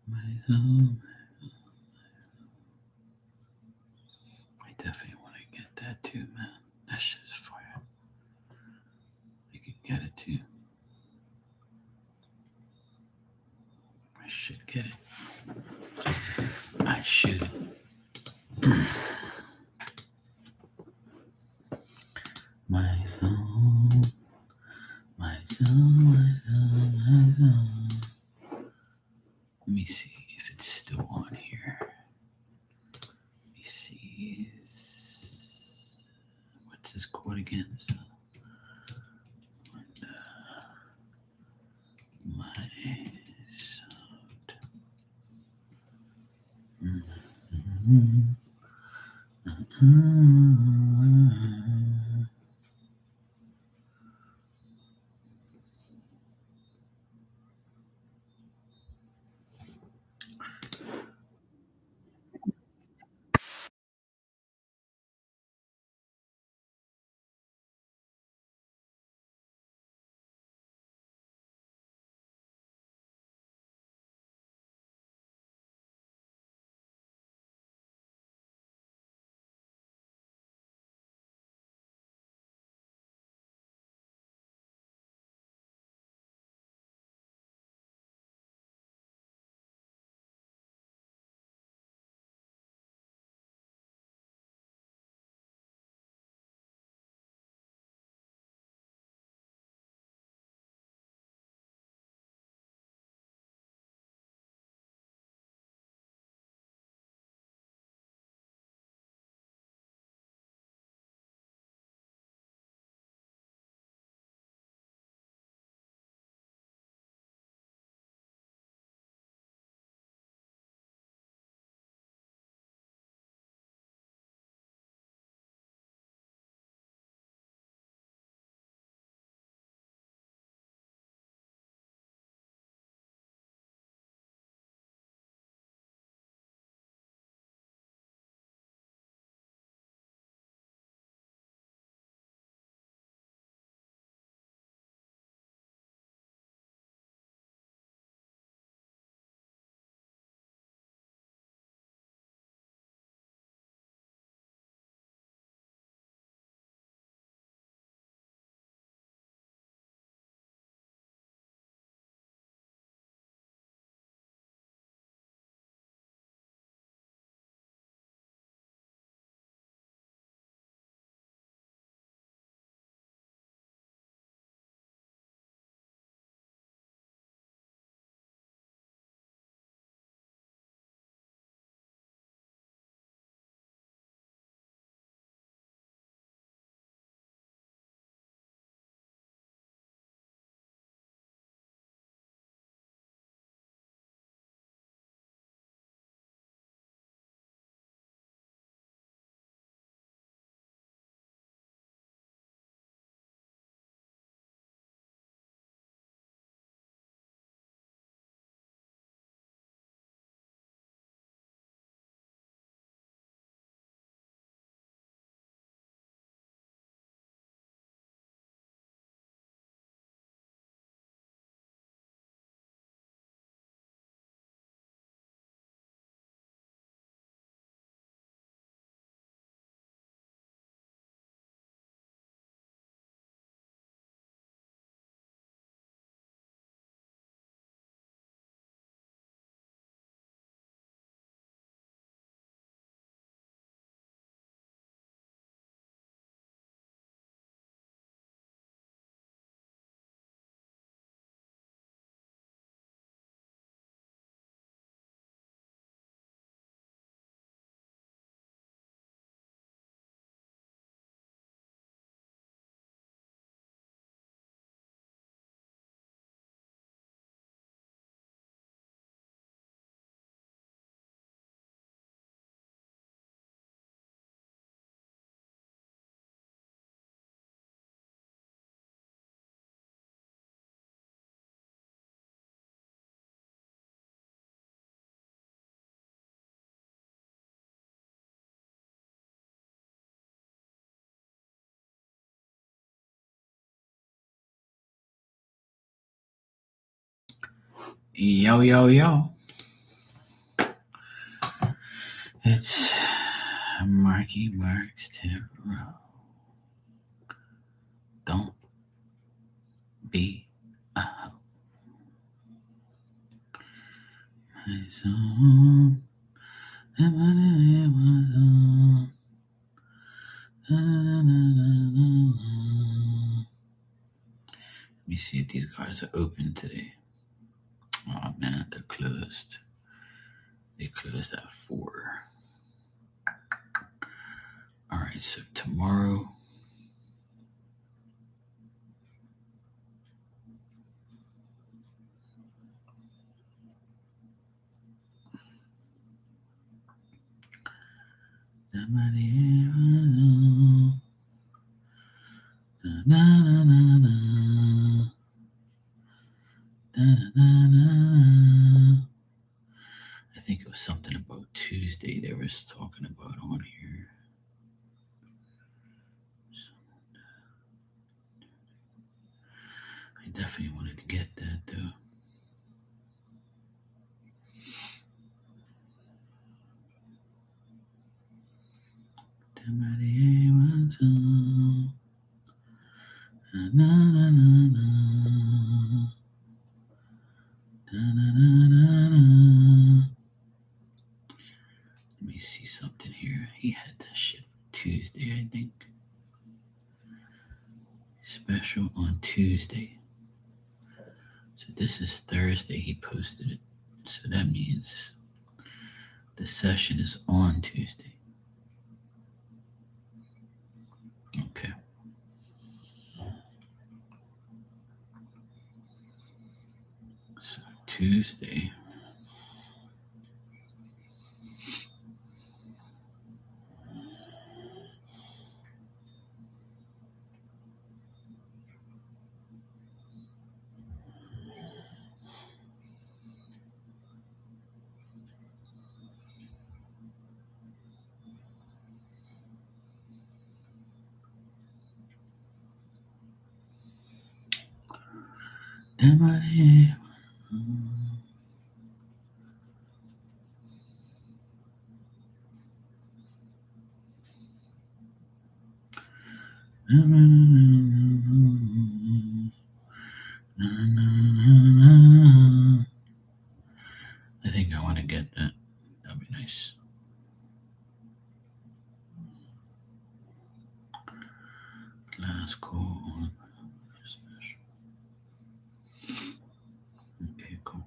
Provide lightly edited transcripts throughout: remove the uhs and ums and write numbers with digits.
My soul. I definitely want to get that too, man. That's just fire. I could get it too. I should get it. I should. My soul, my soul, my soul, my soul. Let me see if it's still on here. Let me see. What's this chord again? So, my soul. Mm-hmm. Mm-hmm. Yo, yo, yo. It's Marky Marks Tarot. Don't be a hoe. My song. Let me see if these guys are open today. Oh man, they're closed. They closed at 4. Alright, so tomorrow. I think it was something about Tuesday they were talking about on here. I definitely wanted to get that though. Let me see something here. He had that shit Tuesday, I think. Special on Tuesday. So this is Thursday he posted it. So that means the session is on Tuesday. Okay. So Tuesday. I think I want to get that. That'd be nice. Last call on special. Okay, cool.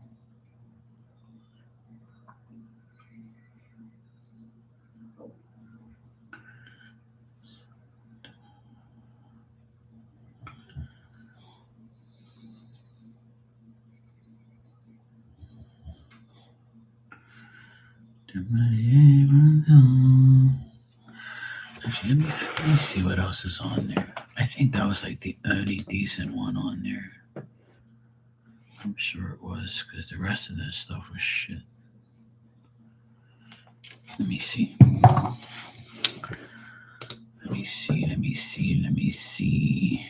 Actually, let me see what else is on there. I think that was like the only decent one on there. I'm sure it was because the rest of that stuff was shit. Let me see. Let me see. Let me see. Let me see.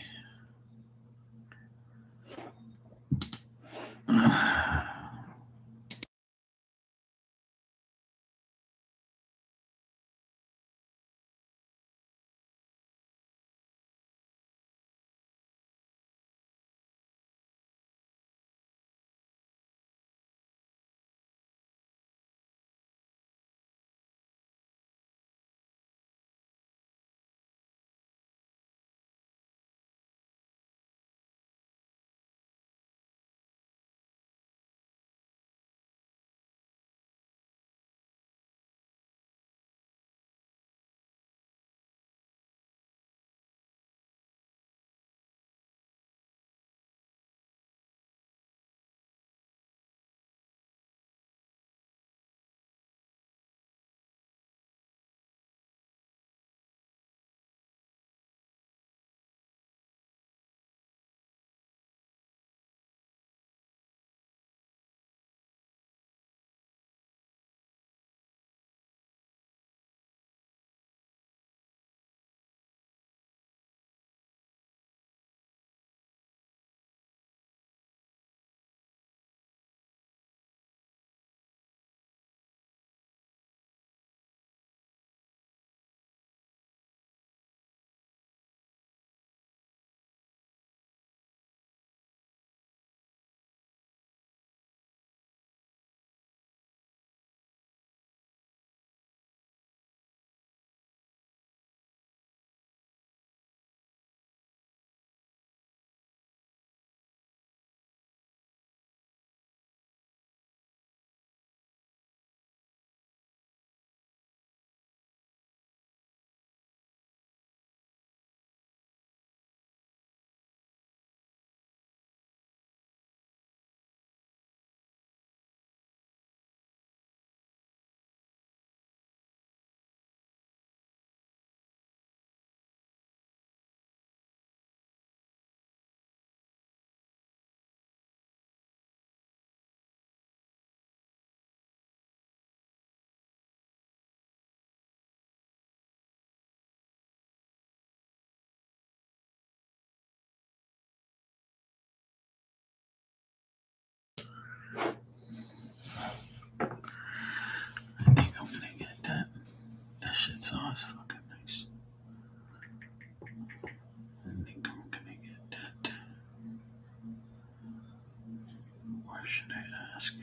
should I ask?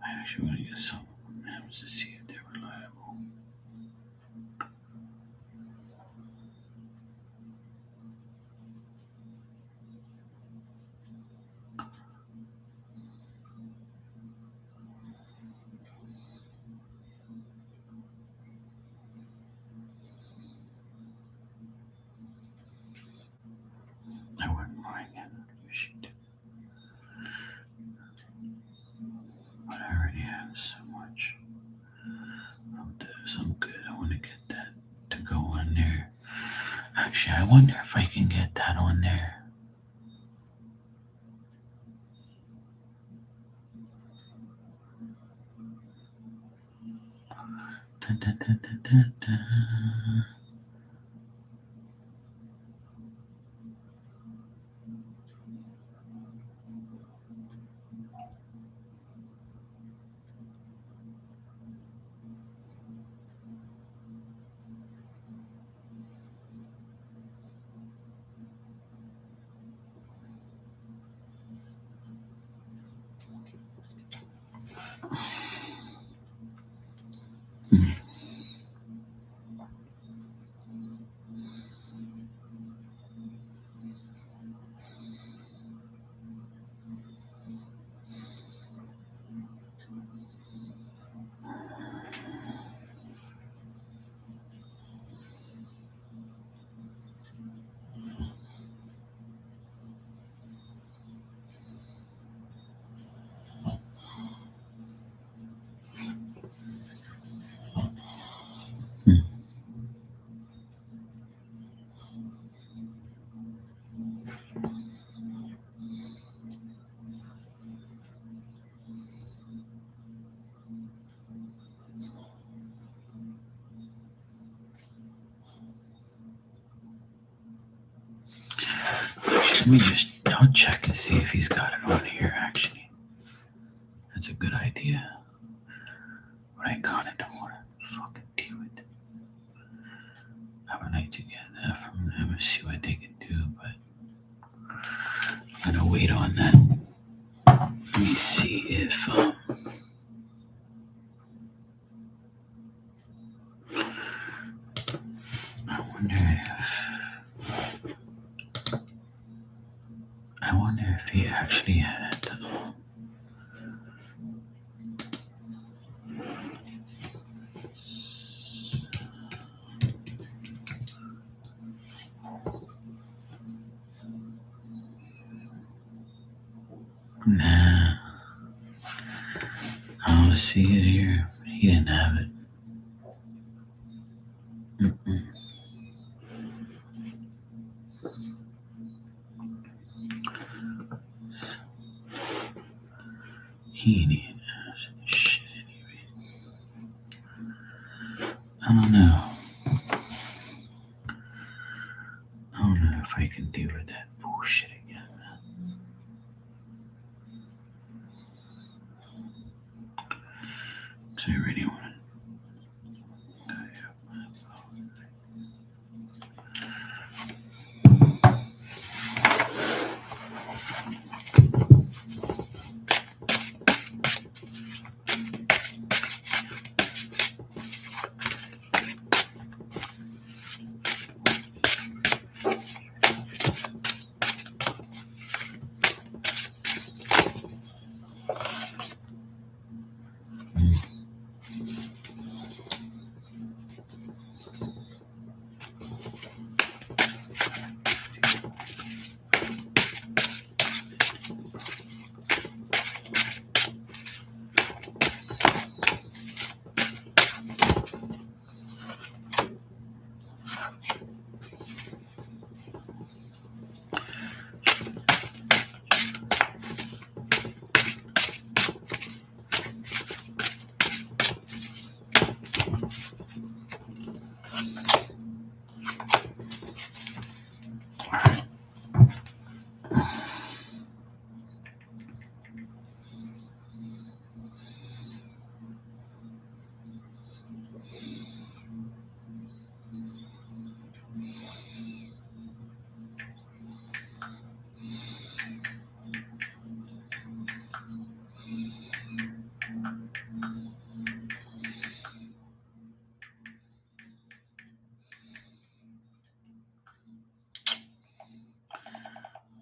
I actually want to get some names to see if they're reliable. I wouldn't mind it. But I already have so much of this. I'm good. I want to get that to go on there. Actually, I wonder if I can get that on there. Da, da, da, da, da, da. Let me I'll check and see if he's got it on here, actually. That's a good idea. But I kind of don't want to fucking deal with it. I would like to get that from them and see what they can do, but I'm gonna wait on that. Let me see if I wonder if he actually had nah. I don't see it here. He didn't have it. Mm-mm. He didn't have shit anyway. I don't know. I don't know if I can deal with that bullshit again, man. So I really want to.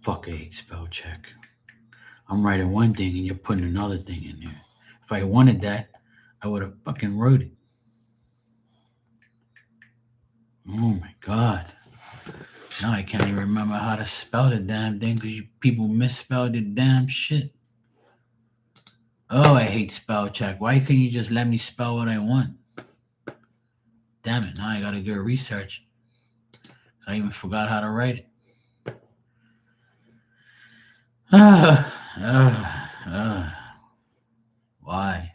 Fuck, I hate spell check. I'm writing one thing and you're putting another thing in there. If I wanted that, I would have fucking wrote it. Oh my god. Now I can't even remember how to spell the damn thing because people misspelled the damn shit. Oh, I hate spell check. Why couldn't you just let me spell what I want? Damn it, now I gotta go research. I even forgot how to write it. Ah, why?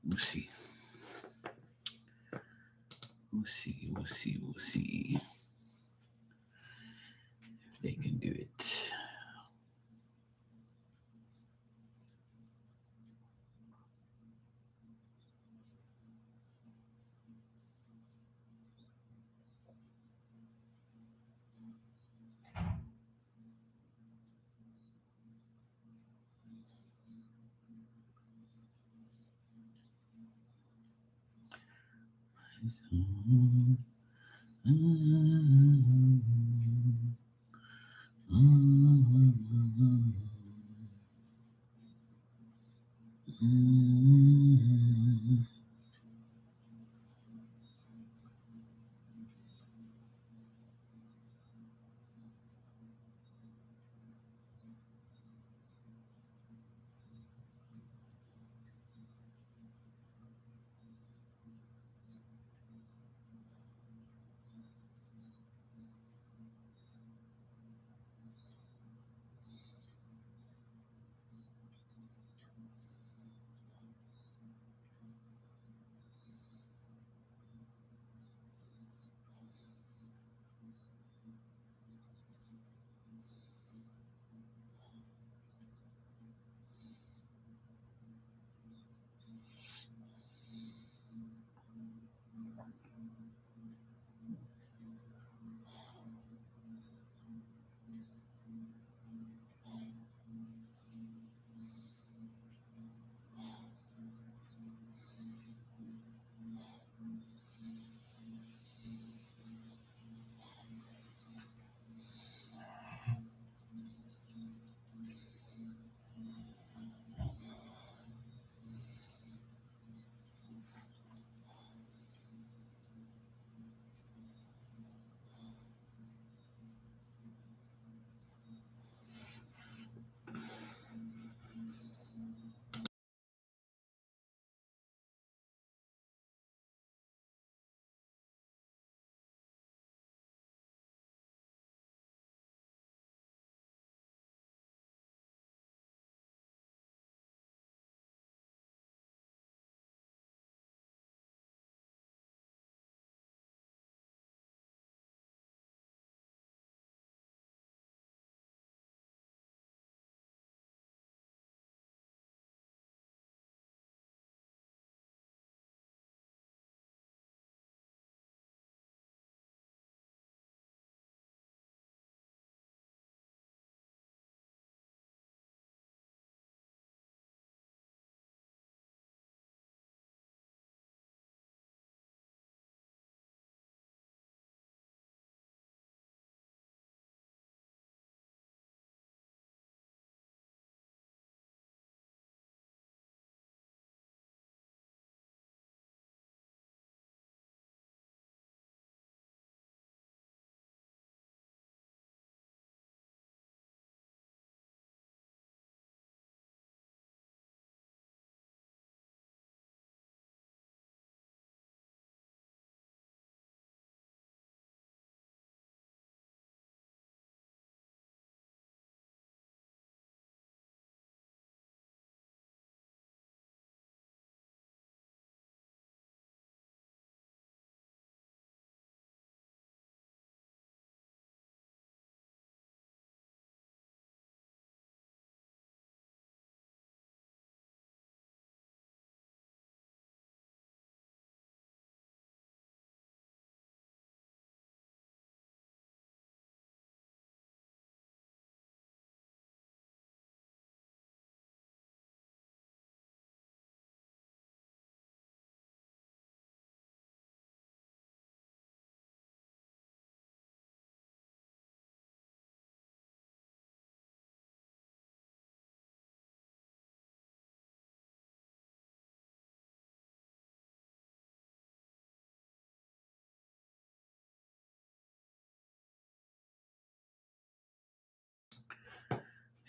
We'll see. We'll see. We'll see. We'll see. If they can do it.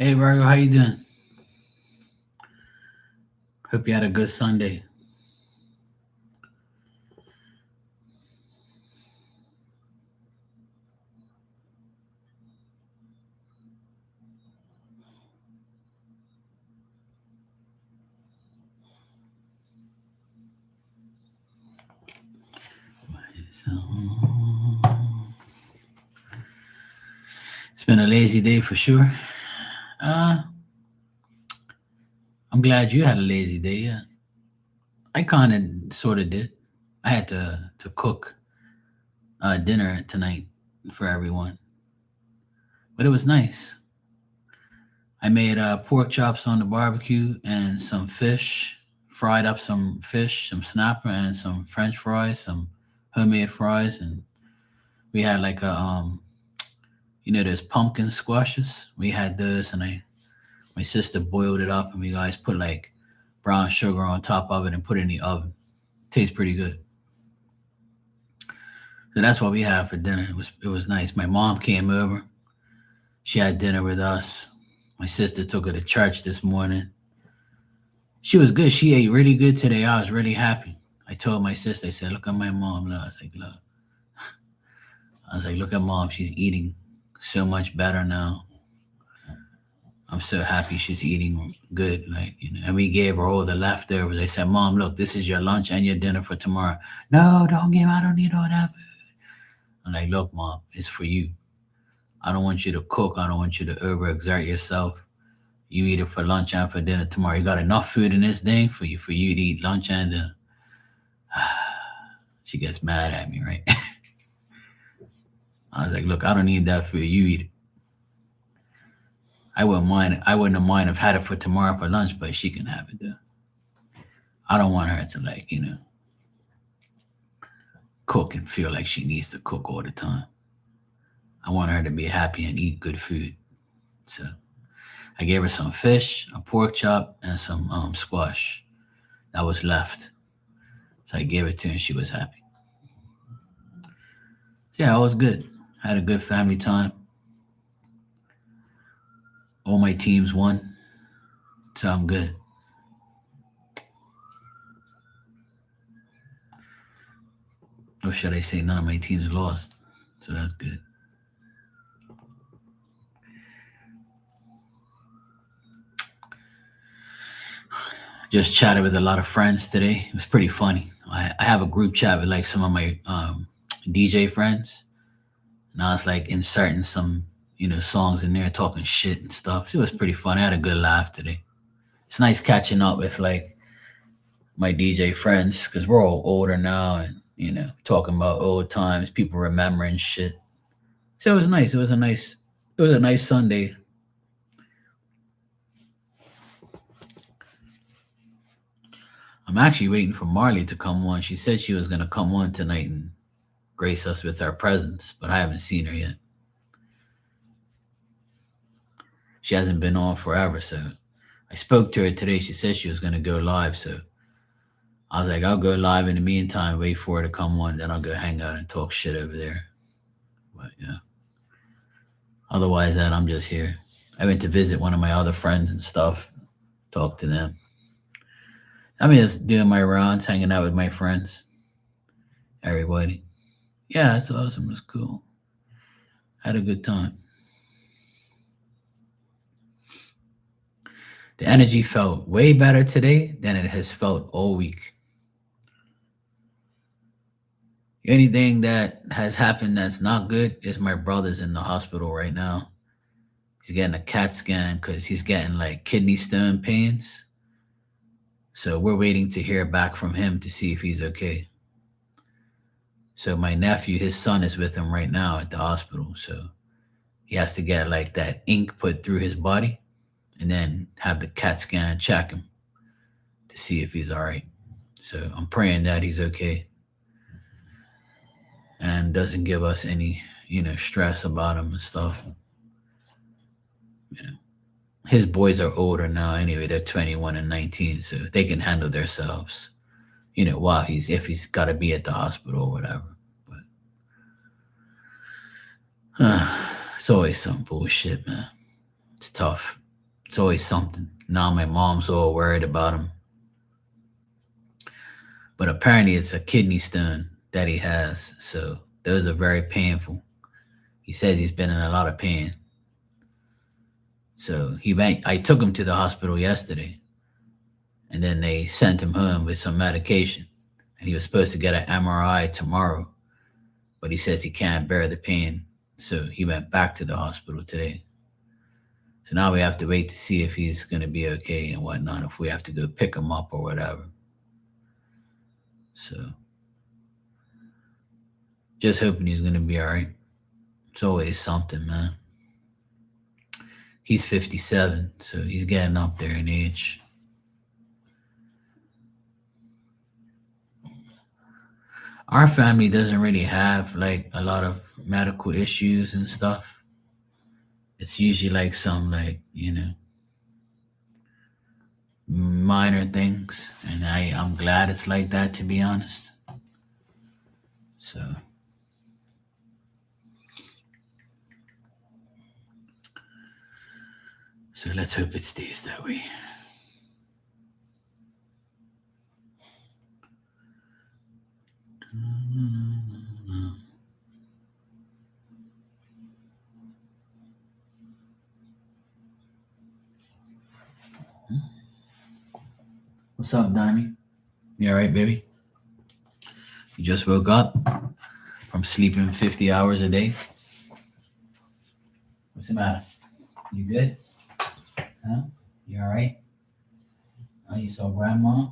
Hey Virgo, how you doing? Hope you had a good Sunday. So, it's been a lazy day for sure. Uh, I'm glad you had a lazy day. Yeah, I kind of sort of did. I had to cook dinner tonight for everyone, but it was nice. I made pork chops on the barbecue and some fish. Fried up some fish, some snapper, and some French fries, some homemade fries, and we had like a those pumpkin squashes. We had those, and my sister boiled it up, and we guys put like brown sugar on top of it and put it in the oven. Tastes pretty good. So that's what we had for dinner. It was nice. My mom came over. She had dinner with us. My sister took her to church this morning. She was good. She ate really good today. I was really happy. I told my sister, I said, "Look at my mom." Look. Look at mom. She's eating so much better now. I'm so happy she's eating good. And we gave her all the leftovers. I said, "Mom, look, this is your lunch and your dinner for tomorrow." No, don't give. I don't need all that food. I'm like, "Look, mom, it's for you. I don't want you to cook. I don't want you to overexert yourself. You eat it for lunch and for dinner tomorrow. You got enough food in this thing for you to eat lunch and dinner." She gets mad at me, right? I was like, "Look, I don't need that food. You eat it. I wouldn't mind. I wouldn't have mind if had it for tomorrow for lunch, but she can have it though. I don't want her to cook and feel like she needs to cook all the time. I want her to be happy and eat good food. So I gave her some fish, a pork chop, and some squash that was left. So I gave it to her and she was happy. So yeah, it was good. Had a good family time. All my teams won, so I'm good. Or should I say, none of my teams lost. So that's good. Just chatted with a lot of friends today. It was pretty funny. I have a group chat with like some of my DJ friends. And I was like inserting some, songs in there, talking shit and stuff. It was pretty fun. I had a good laugh today. It's nice catching up with like my DJ friends because we're all older now and, talking about old times, people remembering shit. So it was nice. It was a nice Sunday. I'm actually waiting for Marley to come on. She said she was going to come on tonight and grace us with her presence, but I haven't seen her yet. She hasn't been on forever, so I spoke to her today. She said she was going to go live, so I was like, I'll go live in the meantime, wait for her to come on, then I'll go hang out and talk shit over there. But yeah, otherwise, that I'm just here. I went to visit one of my other friends and stuff, talk to them. I'm just doing my rounds, hanging out with my friends, everybody. Yeah, it's awesome. It's cool. Had a good time. The energy felt way better today than it has felt all week. Anything that has happened that's not good is my brother's in the hospital right now. He's getting a CAT scan because he's getting like kidney stone pains. So we're waiting to hear back from him to see if he's okay. So my nephew, his son is with him right now at the hospital. So he has to get like that ink put through his body and then have the CAT scan check him to see if he's all right. So I'm praying that he's okay and doesn't give us any, stress about him and stuff. You know, his boys are older now anyway. They're 21 and 19, so they can handle themselves. While if he's got to be at the hospital or whatever. But it's always some bullshit, man. It's tough. It's always something. Now my mom's all worried about him. But apparently it's a kidney stone that he has. So those are very painful. He says he's been in a lot of pain. So I took him to the hospital yesterday, and then they sent him home with some medication. And he was supposed to get an MRI tomorrow, but he says he can't bear the pain. So he went back to the hospital today. So now we have to wait to see if he's going to be okay and whatnot, if we have to go pick him up or whatever. So just hoping he's going to be all right. It's always something, man. He's 57, so he's getting up there in age. Our family doesn't really have like a lot of medical issues and stuff. It's usually like some like, minor things, and I'm glad it's like that, to be honest. So so let's hope it stays that way. What's up, Donnie? You all right, baby? You just woke up from sleeping 50 hours a day? What's the matter? You good? Huh? You all right? Oh, you saw grandma?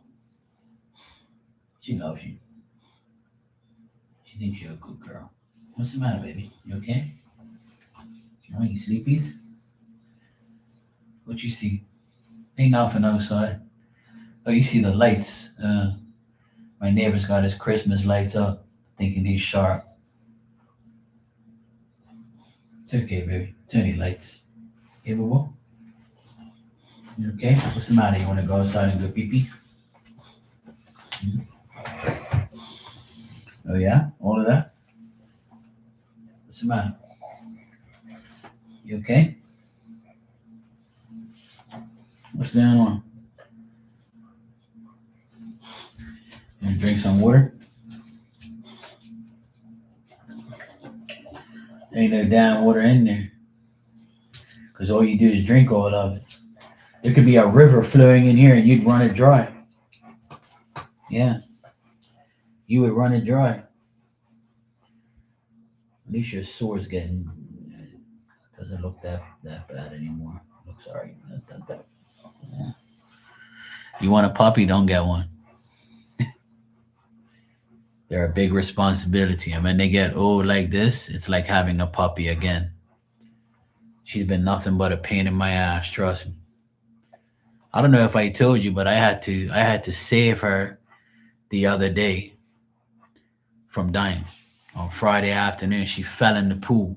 She loves you. She thinks you're a good girl. What's the matter, baby? You okay? Oh, you sleepies? What you see? Ain't nothing outside. Oh, you see the lights. My neighbor's got his Christmas lights up, thinking he's sharp. It's okay, baby. It's only lights. Hey, boo. You okay? What's the matter? You want to go outside and go pee pee? Oh, yeah? All of that? What's the matter? You okay? What's going on? You want to drink some water? There ain't no damn water in there. Because all you do is drink all of it. There could be a river flowing in here and you'd run it dry. Yeah, you would run it dry. At least your sore's getting, doesn't look that bad anymore. Looks alright. Yeah. You want a puppy? Don't get one. They're a big responsibility. And when they get old like this, it's like having a puppy again. She's been nothing but a pain in my ass, trust me. I don't know if I told you, but I had to save her the other day from dying. On Friday afternoon, she fell in the pool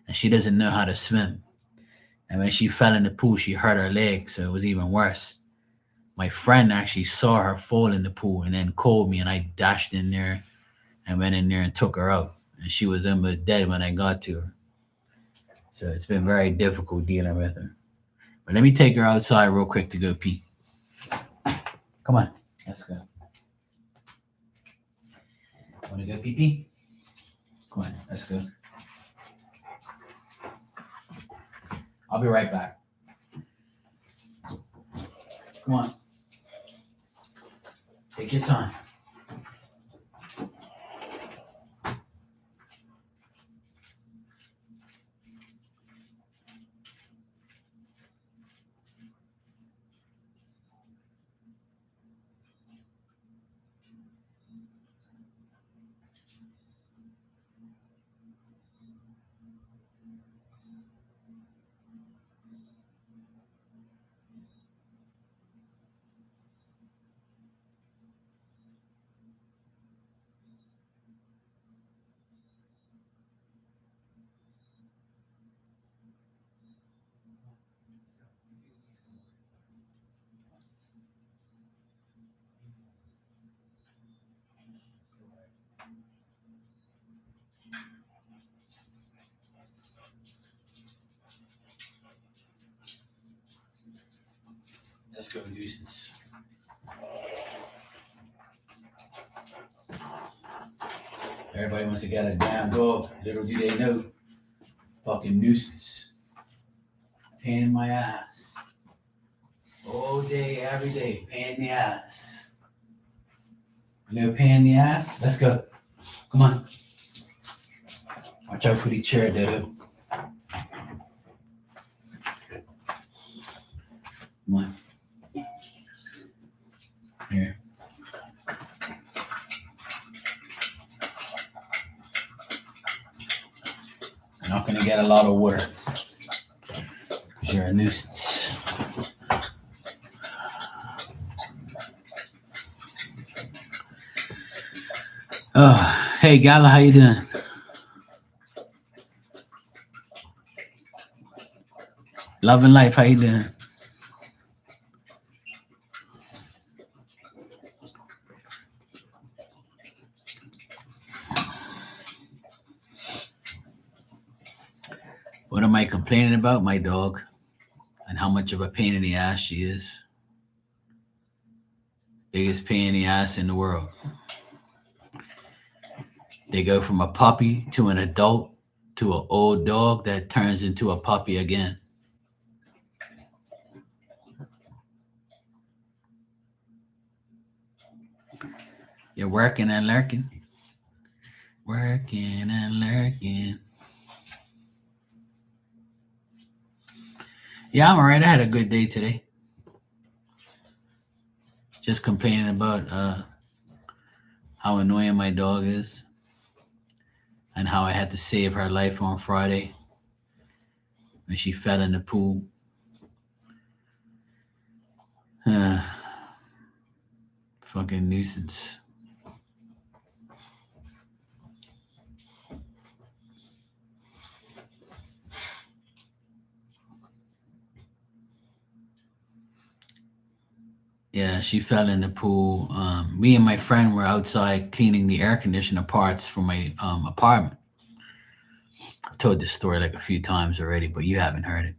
and she doesn't know how to swim. And when she fell in the pool, she hurt her leg, so it was even worse. My friend actually saw her fall in the pool and then called me, and I dashed in there and went in there and took her out. And she was almost dead when I got to her. So it's been very difficult dealing with her. But let me take her outside real quick to go pee. Come on, let's go. Want to go pee pee? Come on, let's go. I'll be right back. Come on. Take your time. Let's go, nuisance. Everybody wants to get a damn dog. Little do they know. Fucking nuisance. Pain in my ass. All day, every day. Pain in the ass. A little pain in the ass? Let's go. Come on. Watch out for the chair, Dodo. Come on. Here. You're not going to get a lot of water because you're a nuisance. Oh, hey, Gala, how you doing? Love and life, how you doing? What am I complaining about? My dog and how much of a pain in the ass she is. Biggest pain in the ass in the world. They go from a puppy to an adult to an old dog that turns into a puppy again. You're working and lurking. Working and lurking. Yeah, I'm alright. I had a good day today. Just complaining about how annoying my dog is and how I had to save her life on Friday when she fell in the pool. Fucking nuisance. Yeah, she fell in the pool. Me and my friend were outside cleaning the air conditioner parts for my apartment. I've told this story like a few times already, but you haven't heard it.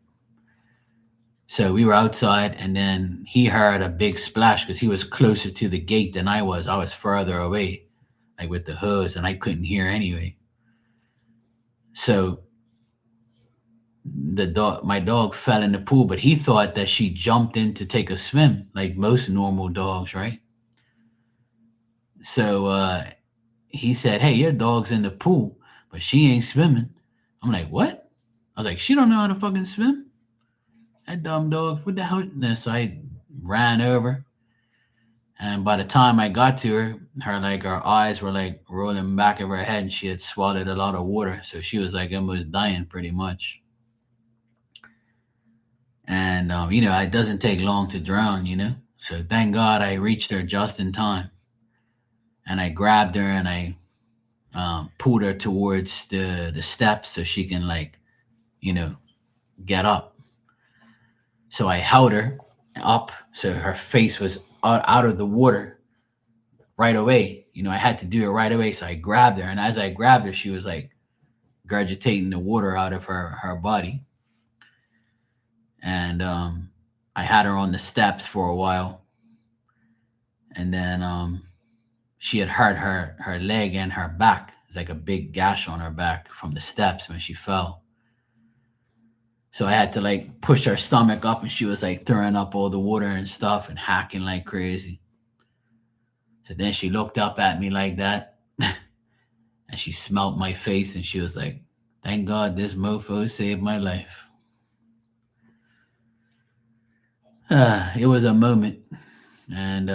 So we were outside, and then he heard a big splash because he was closer to the gate than I was. I was further away, like with the hose, and I couldn't hear anyway. So my dog fell in the pool, but he thought that she jumped in to take a swim, like most normal dogs, right? So he said, "Hey, your dog's in the pool, but she ain't swimming." I'm like, "What?" I was like, "She don't know how to fucking swim. That dumb dog. What the hell?" And so I ran over, and by the time I got to her eyes were like rolling back of her head, and she had swallowed a lot of water, so she was like almost dying, pretty much. And it doesn't take long to drown. So thank God I reached her just in time, and I grabbed her and I pulled her towards the steps so she can get up. So I held her up so her face was out of the water right away. I had to do it right away. So I grabbed her, and as I grabbed her, she was like gurgitating the water out of her body. And I had her on the steps for a while, and then she had hurt her leg and her back. It's like a big gash on her back from the steps when she fell. So I had to like push her stomach up, and she was like throwing up all the water and stuff and hacking like crazy. So then she looked up at me like that, and she smelt my face, and she was like, "Thank God this mofo saved my life." It was a moment, and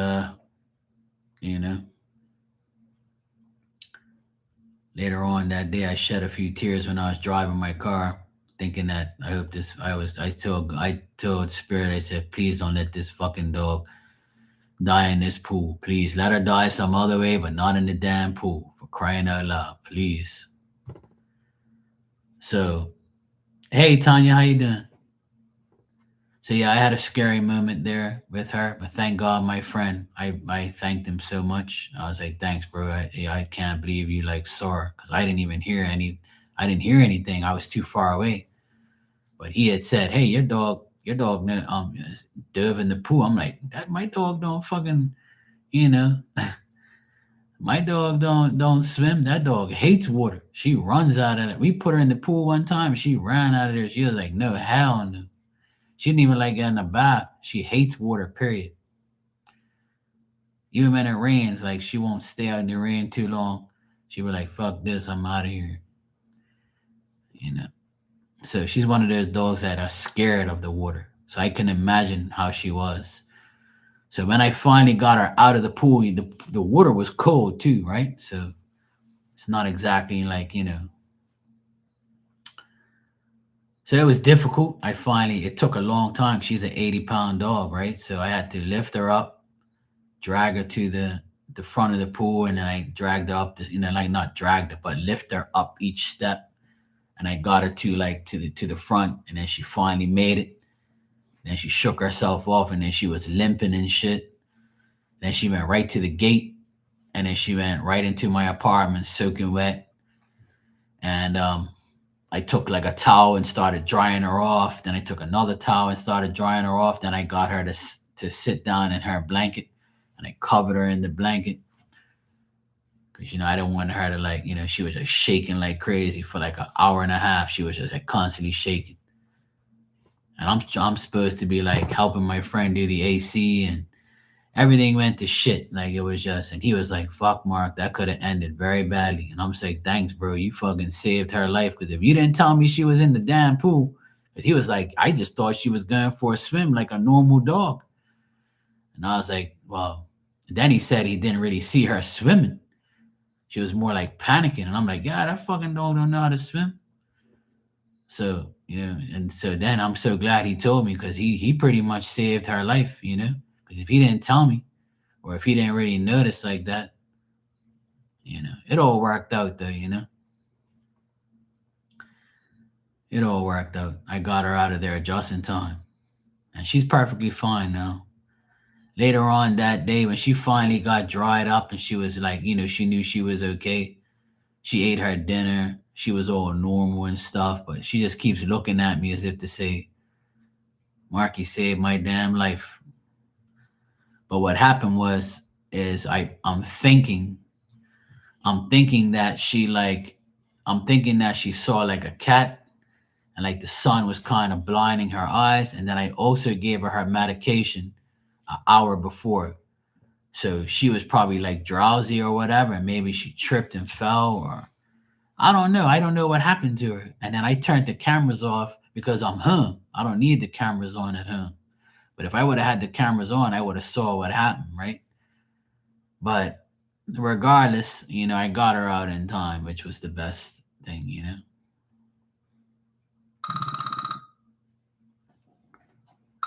later on that day, I shed a few tears when I was driving my car, thinking that I hope this. I told Spirit, I said, "Please don't let this fucking dog die in this pool. Please let her die some other way, but not in the damn pool. For crying out loud, please." So, hey Tanya, how you doing? So yeah, I had a scary moment there with her, but thank God, my friend, I thanked him so much. I was like, "Thanks, bro. I can't believe you like saw her because I didn't hear anything. I was too far away." But he had said, "Hey, your dog, your dog dove in the pool. I'm like, that my dog don't fucking, you know, my dog don't swim. That dog hates water. She runs out of it. We put her in the pool one time. She ran out of there. She was like, no, hell no. She didn't even like getting a bath. She hates water. Period. Even when it rains, like she won't stay out in the rain too long. She be like, fuck this, I'm out of here. You know. So she's one of those dogs that are scared of the water. So I can imagine how she was. So when I finally got her out of the pool, the water was cold too, right? So it's not exactly like, so it was difficult. It took a long time. She's an 80-pound dog, right? So I had to lift her up, drag her to the front of the pool, and then I dragged her up, like not dragged her, but lift her up each step. And I got her to the front, and then she finally made it. Then she shook herself off, and then she was limping and shit. Then she went right to the gate, and then she went right into my apartment, soaking wet. And I took like a towel and started drying her off. Then I took another towel and started drying her off. Then I got her to sit down in her blanket, and I covered her in the blanket because I didn't want her to she was just shaking like crazy for like an hour and a half. She was just like constantly shaking, and I'm supposed to be like helping my friend do the AC, and everything went to shit. Like it was just, and he was like, "Fuck, Mark, that could have ended very badly." And I'm saying, "Thanks, bro. You fucking saved her life. Because if you didn't tell me she was in the damn pool, because he was like, I just thought she was going for a swim like a normal dog." And I was like, "Well." Then he said he didn't really see her swimming. She was more like panicking, and I'm like, "Yeah, that fucking dog don't know how to swim." So and so then I'm so glad he told me because he pretty much saved her life. Because if he didn't tell me, or if he didn't really notice like that, it all worked out though. It all worked out. I got her out of there just in time, and she's perfectly fine now. Later on that day, when she finally got dried up and she was like, she knew she was okay. She ate her dinner. She was all normal and stuff, but she just keeps looking at me as if to say, "Marky saved my damn life." But what happened is I'm thinking that she saw like a cat, and like the sun was kind of blinding her eyes. And then I also gave her medication an hour before. So she was probably like drowsy or whatever, and maybe she tripped and fell, or I don't know. I don't know what happened to her. And then I turned the cameras off because I'm home. I don't need the cameras on at home. But if I would have had the cameras on, I would have saw what happened, right? But regardless, I got her out in time, which was the best thing.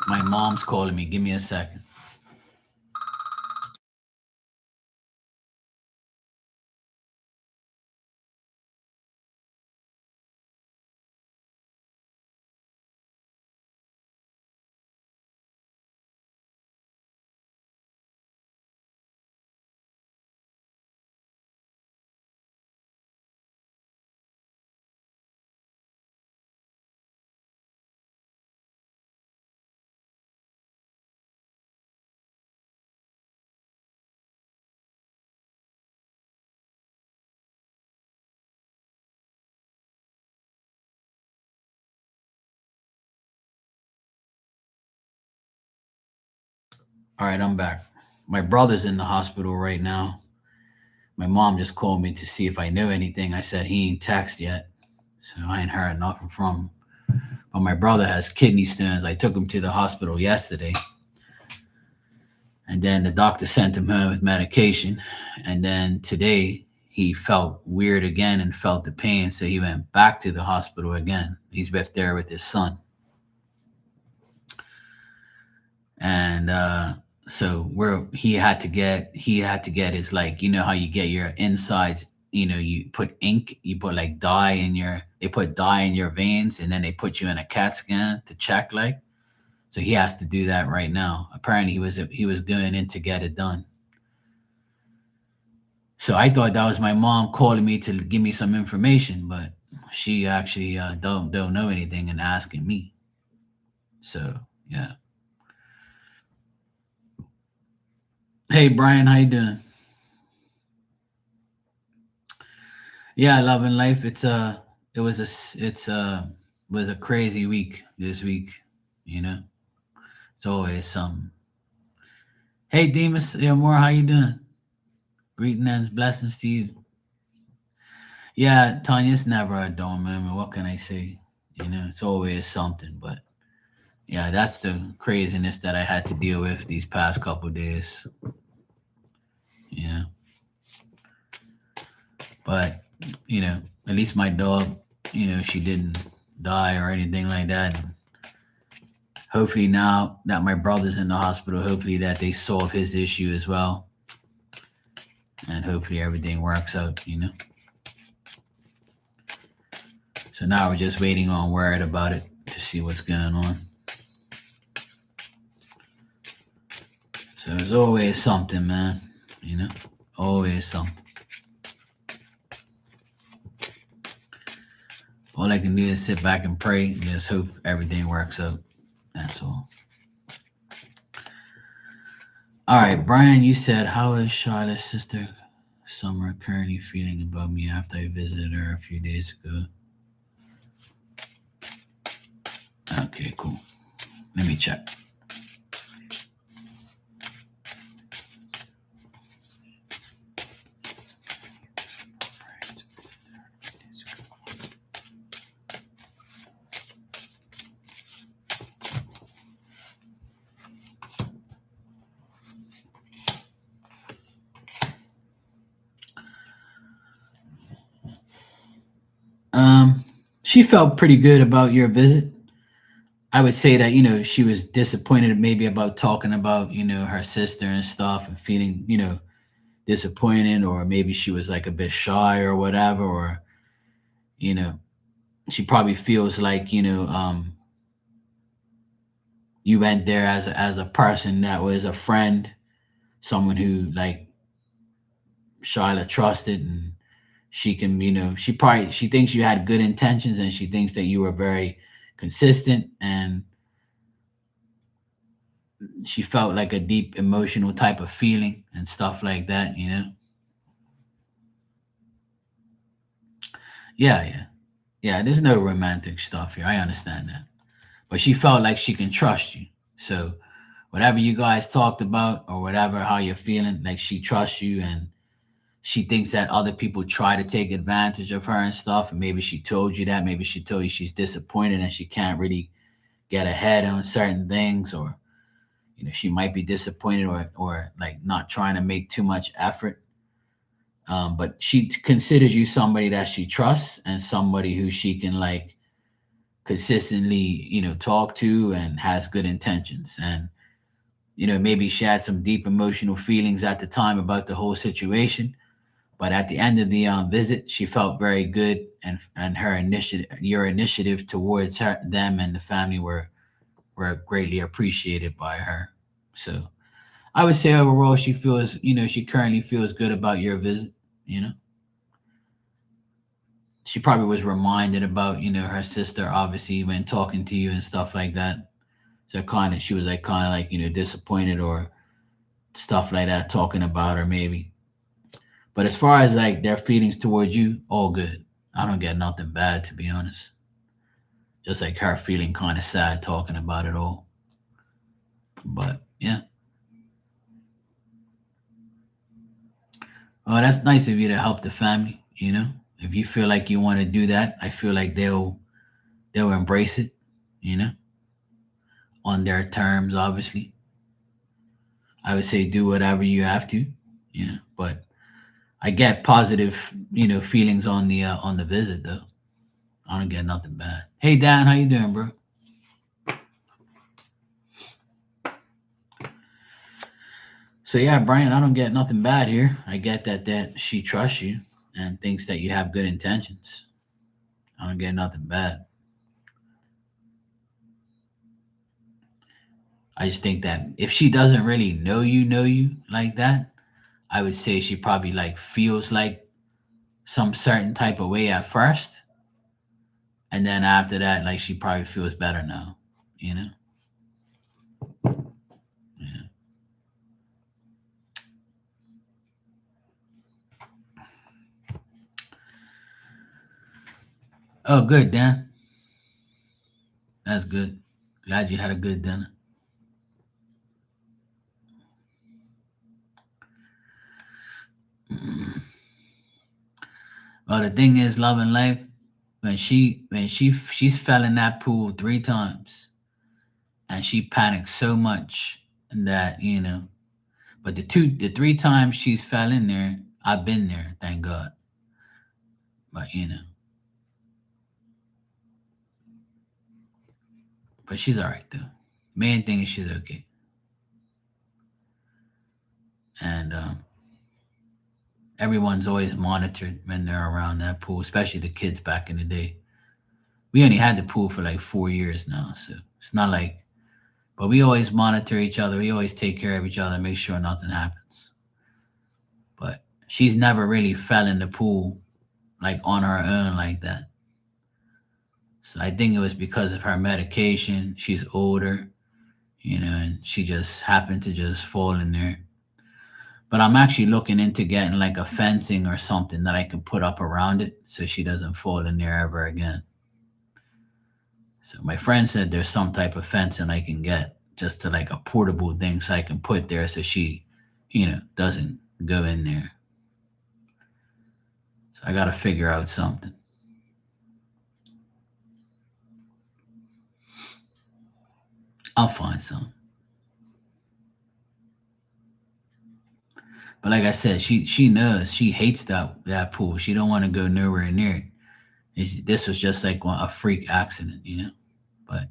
My mom's calling me. Give me a second. All right, I'm back. My brother's in the hospital right now. My mom just called me to see if I knew anything. I said he ain't texted yet, so I ain't heard nothing from him. But my brother has kidney stones. I took him to the hospital yesterday, and then the doctor sent him home with medication. And then today he felt weird again and felt the pain, so he went back to the hospital again. He's with there with his son, and so where he had to get his, like, how you get your insides. You put ink, you put like dye in your they put dye in your veins, and then they put you in a CAT scan to check, like. So he has to do that right now. Apparently he was going in to get it done. So I thought that was my mom calling me to give me some information, but she actually don't know anything and asking me. So Yeah. Hey Brian, how you doing? Yeah, loving life. It was was a crazy week this week. You know, it's always something. Hey Demas, yeah, more. How you doing? Greetings and blessings to you. Yeah, Tanya, it's never a dull moment. What can I say? It's always something. But yeah, that's the craziness that I had to deal with these past couple days. Yeah, but at least my dog, she didn't die or anything like that. Hopefully now that my brother's in the hospital, hopefully that they solve his issue as well, and hopefully everything works out. So now we're just waiting on word about it to see what's going on. So there's always something, man. You know, always something. All I can do is sit back and pray and just hope everything works out. That's all. All right, Brian, you said, how is Charlotte's sister Summer currently feeling about me after I visited her a few days ago? Okay, cool. Let me check. She felt pretty good about your visit. I would say that, she was disappointed maybe about talking about, her sister and stuff and feeling, disappointed, or maybe she was like a bit shy or whatever, or, you know, she probably feels like, you went there as a person that was a friend, someone who like Charlotte trusted, and she can, she thinks you had good intentions, and she thinks that you were very consistent, and she felt like a deep emotional type of feeling and stuff like that. Yeah, yeah, yeah. There's no romantic stuff here. I understand that, but she felt like she can trust you. So whatever you guys talked about or whatever, how you're feeling, like she trusts you, and she thinks that other people try to take advantage of her and stuff. And maybe she told you that. Maybe she told you she's disappointed and she can't really get ahead on certain things, or she might be disappointed, or like not trying to make too much effort. But she considers you somebody that she trusts and somebody who she can like consistently, talk to and has good intentions. And maybe she had some deep emotional feelings at the time about the whole situation. But at the end of the visit, she felt very good, and her your initiative towards them and the family were greatly appreciated by her. So I would say overall, she currently feels good about your visit. You know, she probably was reminded about her sister, obviously, when talking to you and stuff like that. So she was like kind of like disappointed or stuff like that, talking about her maybe. But as far as like their feelings towards you, all good. I don't get nothing bad, to be honest. Just like her feeling kind of sad talking about it all. But yeah, well, that's nice of you to help the family. If you feel like you want to do that, I feel like they'll embrace it. You know, on their terms, obviously. I would say do whatever you have to. But I get positive, feelings on the visit though. I don't get nothing bad. Hey Dan, how you doing, bro? So yeah, Brian, I don't get nothing bad here. I get that she trusts you and thinks that you have good intentions. I don't get nothing bad. I just think that if she doesn't really know you like that, I would say she probably like feels like some certain type of way at first, and then after that, like she probably feels better now. You know? Oh, good, Dan. That's good. Glad you had a good dinner. Well, the thing is, love and life. She's fell in that pool 3 times, and she panicked so much that But the 3 times she's fell in there, I've been there, thank God. But but she's all right though. Main thing is she's okay, and everyone's always monitored when they're around that pool, especially the kids back in the day. We only had the pool for like 4 years now, so it's not like. But we always monitor each other. We always take care of each other, make sure nothing happens. But she's never really fell in the pool like on her own like that. So I think it was because of her medication. She's older, and she just happened to just fall in there. But I'm actually looking into getting like a fencing or something that I can put up around it so she doesn't fall in there ever again. So my friend said there's some type of fencing I can get just to like a portable thing so I can put there so she, doesn't go in there. So I got to figure out something. I'll find some. But like I said, she knows she hates that pool. She don't want to go nowhere near it. This was just like a freak accident. But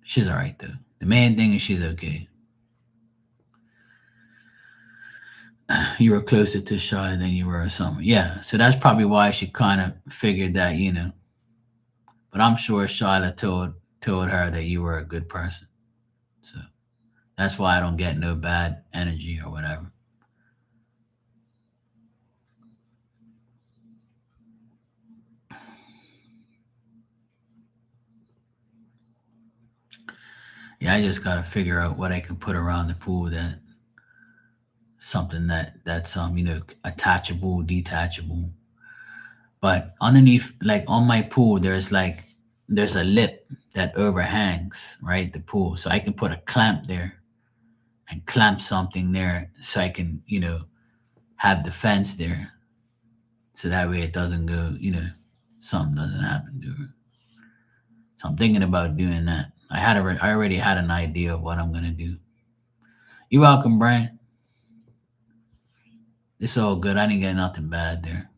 she's all right though. The main thing is she's okay. You were closer to Charlotte than you were or something. Yeah, so that's probably why she kind of figured that. But I'm sure Charlotte told her that you were a good person. So that's why I don't get no bad energy or whatever. Yeah, I just gotta figure out what I can put around the pool that something that's attachable, detachable. But underneath, like on my pool, there's a lip that overhangs, right, the pool. So I can put a clamp there and clamp something there so I can, have the fence there. So that way it doesn't go, something doesn't happen to her. So I'm thinking about doing that. I already had an idea of what I'm gonna do. You're welcome, Brian. It's all good. I didn't get nothing bad there.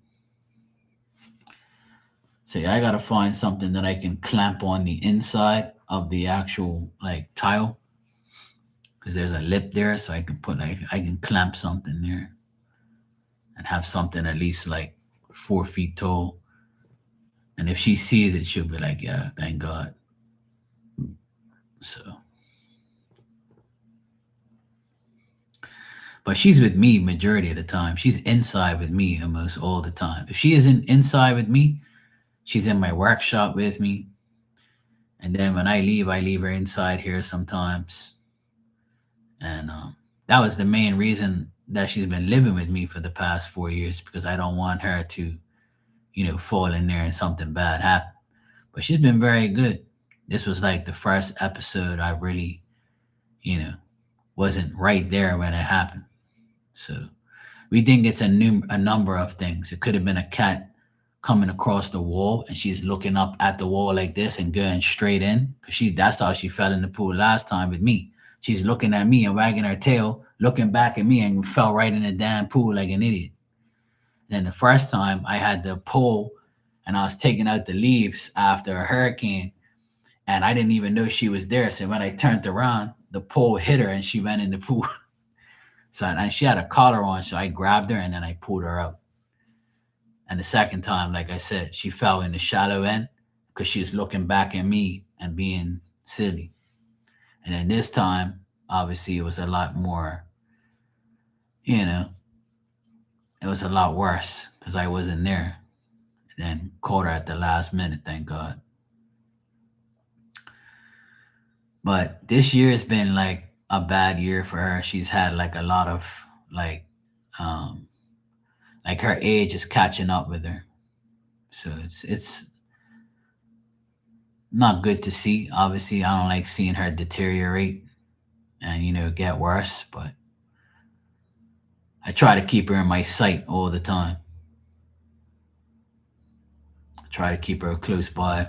So yeah, I gotta find something that I can clamp on the inside of the actual like tile because there's a lip there, so I can clamp something there and have something at least like 4 feet tall. And if she sees it, she'll be like, "Yeah, thank God." So, but she's with me majority of the time. She's inside with me almost all the time. If she isn't inside with me, she's in my workshop with me. And then when I leave her inside here sometimes. And that was the main reason that she's been living with me for the past 4 years because I don't want her to, fall in there and something bad happen. But she's been very good. This was like the first episode I really, you know, wasn't right there when it happened. So we think it's a number of things. It could have been a cat coming across the wall and she's looking up at the wall like this and going straight in because that's how she fell in the pool last time with me. She's looking at me and wagging her tail, looking back at me and fell right in the damn pool like an idiot. Then the first time I had the pole and I was taking out the leaves after a hurricane and I didn't even know she was there. So when I turned around, the pole hit her and she went in the pool. So and she had a collar on, so I grabbed her and then I pulled her out. And the second time, like I said, she fell in the shallow end because she was looking back at me and being silly. And then this time, obviously, it was a lot more, you know, it was a lot worse because I wasn't there. And then caught her at the last minute, thank God. But this year has been like a bad year for her. She's had like a lot of like, um, like her age is catching up with her. So it's not good to see. Obviously, I don't like seeing her deteriorate and get worse, but I try to keep her in my sight all the time. I try to keep her close by,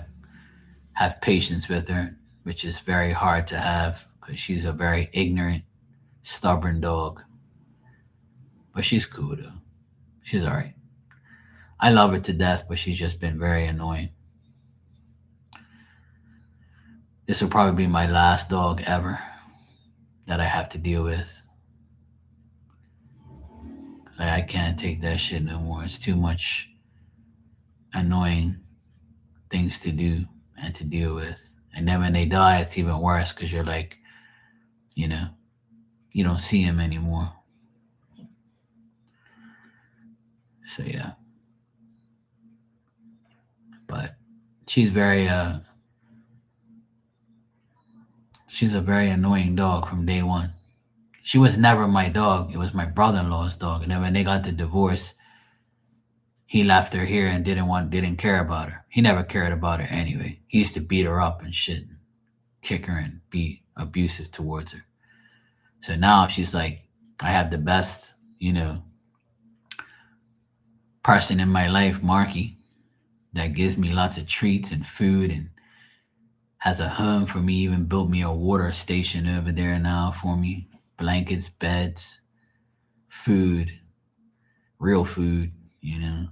have patience with her, which is very hard to have because she's a very ignorant, stubborn dog. But she's cool though. She's all right. I love her to death, but she's just been very annoying. This will probably be my last dog ever that I have to deal with. I can't take that shit no more. It's too much annoying things to do and to deal with. And then when they die, it's even worse because you're like, you know, you don't see them anymore. So yeah, but she's very she's a very annoying dog from day one. She was never my dog. It was my brother-in-law's dog. And then when they got the divorce, he left her here and didn't care about her. He never cared about her anyway. He used to beat her up and shit, kick her and be abusive towards her. So now she's like, I have the best, person in my life, Marky, that gives me lots of treats and food and has a home for me, even built me a water station over there now for me. Blankets, beds, food, real food, you know.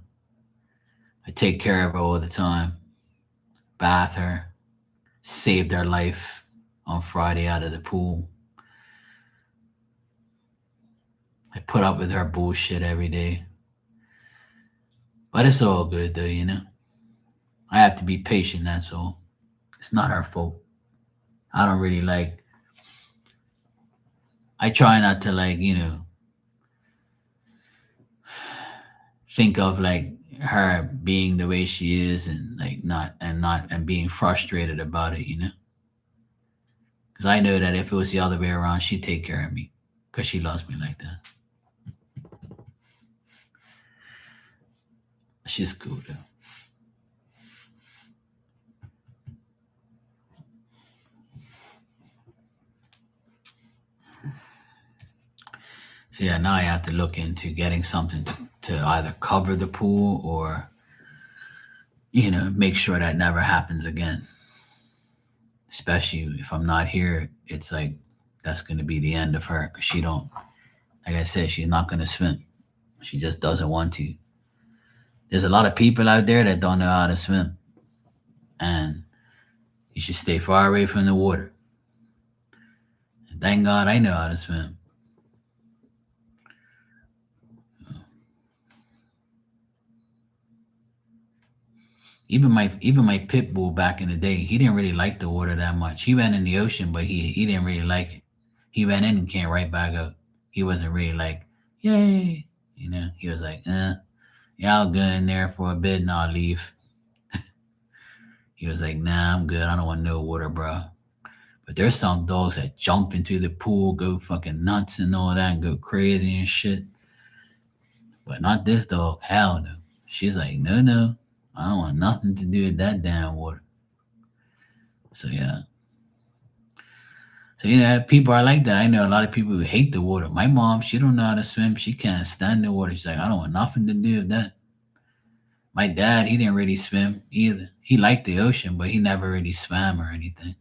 I take care of her all the time, bath her, saved her life on Friday out of the pool. I put up with her bullshit every day. But it's all good though, you know. I have to be patient, that's all. It's not her fault. I don't really like I try not to like, think of like her being the way she is and like not and being frustrated about it, Because I know that if it was the other way around, she'd take care of me because she loves me like that. She's cool though. So yeah, now I have to look into getting something to either cover the pool or make sure that never happens again. Especially if I'm not here, it's like that's going to be the end of her because she don't, like I said, she's not going to swim. She just doesn't want to. There's a lot of people out there that don't know how to swim, and you should stay far away from the water. And thank God I know how to swim. Even my pit bull back in the day, he didn't really like the water that much. He went in the ocean, but he didn't really like it. He went in and came right back up. He wasn't really like, yay, He was like, yeah, I'll go in there for a bit and I'll leave. He was like, nah, I'm good. I don't want no water, bro. But there's some dogs that jump into the pool, go fucking nuts and all that, and go crazy and shit. But not this dog. Hell no. She's like, no, no. I don't want nothing to do with that damn water. So yeah. So people are like that. I know a lot of people who hate the water. My mom, she don't know how to swim. She can't stand the water. She's like, I don't want nothing to do with that. My dad, he didn't really swim either. He liked the ocean, but he never really swam or anything.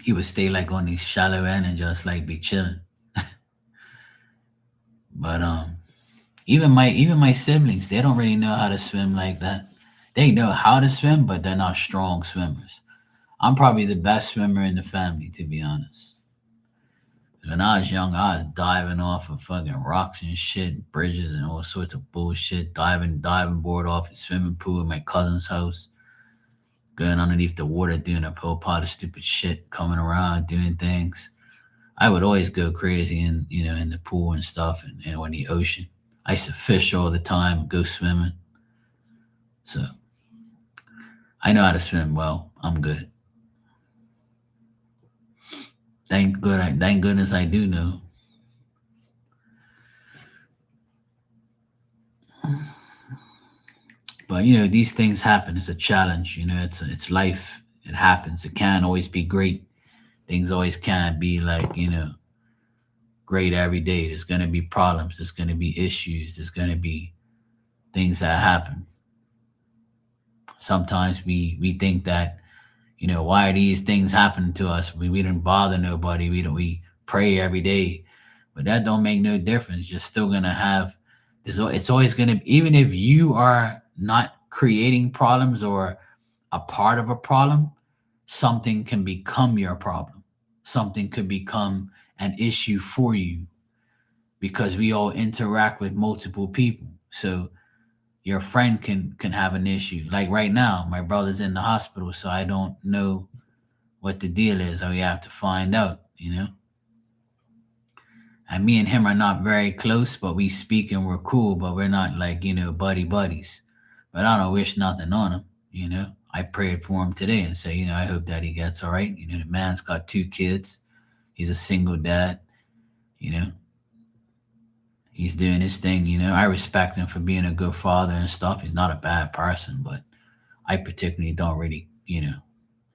He would stay like on the shallow end and just like be chilling. But even my siblings, they don't really know how to swim like that. They know how to swim, but they're not strong swimmers. I'm probably the best swimmer in the family, to be honest. When I was young, I was diving off of fucking rocks and shit, bridges and all sorts of bullshit, diving board off the swimming pool at my cousin's house, going underneath the water, doing a whole pot of stupid shit, coming around, doing things. I would always go crazy in the pool and stuff and in the ocean. I used to fish all the time, go swimming. So I know how to swim well. I'm good. Thank goodness I do know. But these things happen. It's a challenge. It's life. It happens. It can't always be great. Things always can't be like great every day. There's gonna be problems. There's gonna be issues. There's gonna be things that happen. Sometimes we think that why are these things happening to us? We didn't bother nobody. We pray every day, but that don't make no difference. You're still gonna have it's always gonna, even if you are not creating problems or a part of a problem, something can become your problem. Something could become an issue for you because we all interact with multiple people. So your friend can have an issue. Like right now, my brother's in the hospital, so I don't know what the deal is, or we have to find out. And me and him are not very close, but we speak and we're cool, but we're not like, buddy buddies. But I don't wish nothing on him. I prayed for him today and say, I hope that he gets all right. The man's got 2 kids. He's a single dad, you know. He's doing his thing. I respect him for being a good father and stuff. He's not a bad person, but I particularly don't really,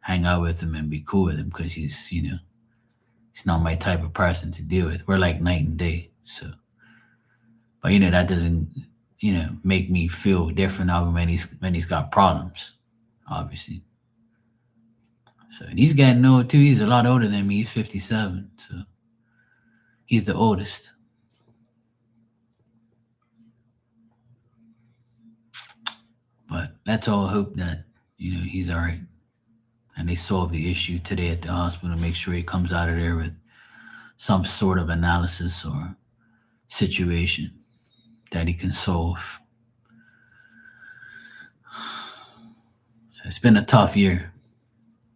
hang out with him and be cool with him because he's not my type of person to deal with. We're like night and day. So, but that doesn't, make me feel different of him when he's got problems, obviously. So, and he's getting old too. He's a lot older than me. He's 57. So he's the oldest. But let's all hope that, he's all right. And they solve the issue today at the hospital. Make sure he comes out of there with some sort of analysis or situation that he can solve. So it's been a tough year.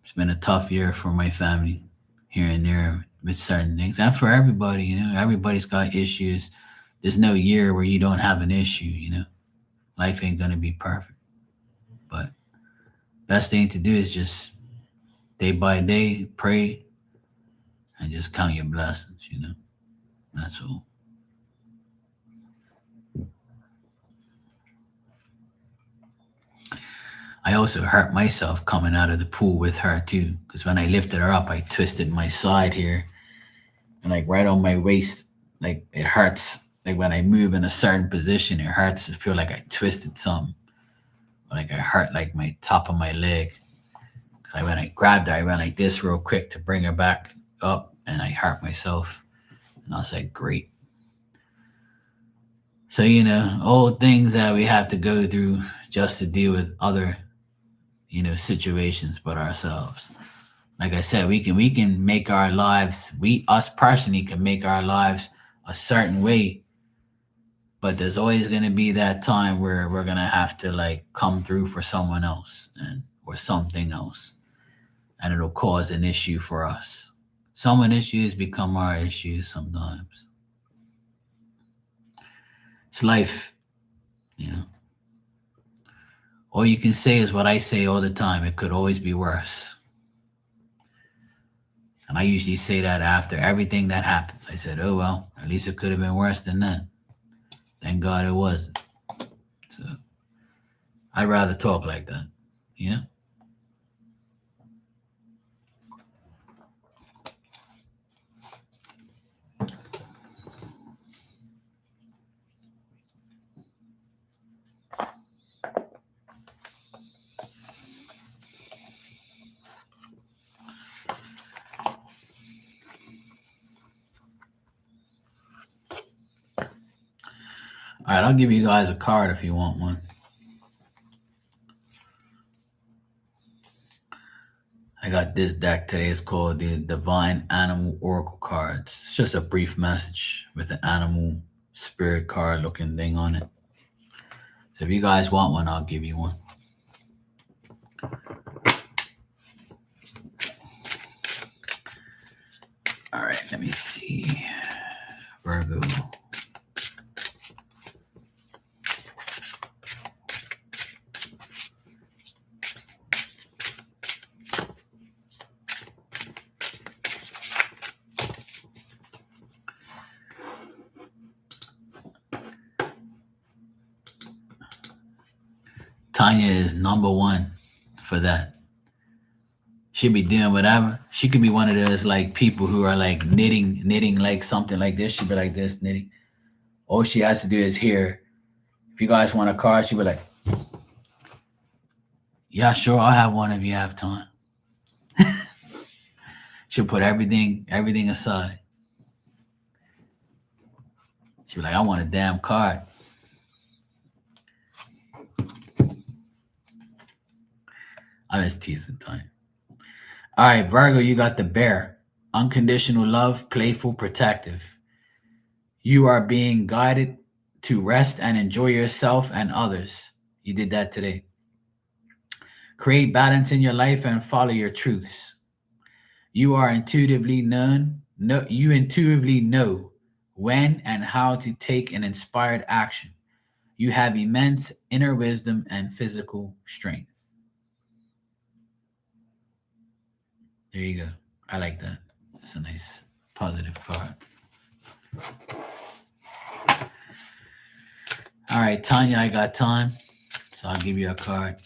It's been a tough year for my family here and there with certain things. And for everybody, everybody's got issues. There's no year where you don't have an issue. Life ain't gonna be perfect. But best thing to do is just day by day pray and just count your blessings. That's all. I also hurt myself coming out of the pool with her too, because when I lifted her up, I twisted my side here and like right on my waist, like it hurts. Like when I move in a certain position, it hurts. I feel like I twisted something, like I hurt like my top of my leg. Cause when I grabbed her, I went like this real quick to bring her back up, and I hurt myself. And I was like, great. So all things that we have to go through just to deal with other situations but ourselves. Like I said, we can make our lives, we us personally can make our lives a certain way, but there's always going to be that time where we're going to have to like come through for someone else and or something else, and it'll cause an issue for us. Someone issues become our issues sometimes. It's life. you know all you can say is what I say all the time: it could always be worse. And I usually say that after everything that happens. I said, oh, well, at least it could have been worse than that. Thank God it wasn't. So I'd rather talk like that. Yeah. All right, I'll give you guys a card if you want one. I got this deck today. It's called the Divine Animal Oracle Cards. It's just a brief message with an animal spirit card looking thing on it. So if you guys want one, I'll give you one. All right, let me see. Virgo. Tanya is number one for that. She'll be doing whatever. She could be one of those like people who are like knitting like something like this. She'll be like this knitting. All she has to do is here. If you guys want a card, she'll be like, "Yeah, sure, I'll have one if you have time." She'll put everything aside. She'll be like, "I want a damn card." I'm just teasing Tanya. All right, Virgo, you got the bear. Unconditional love, playful, protective. You are being guided to rest and enjoy yourself and others. You did that today. Create balance in your life and follow your truths. You are intuitively known. No, you intuitively know when and how to take an inspired action. You have immense inner wisdom and physical strength. There you go. I like that. That's a nice positive card. All right, Tanya, I got time, so I'll give you a card.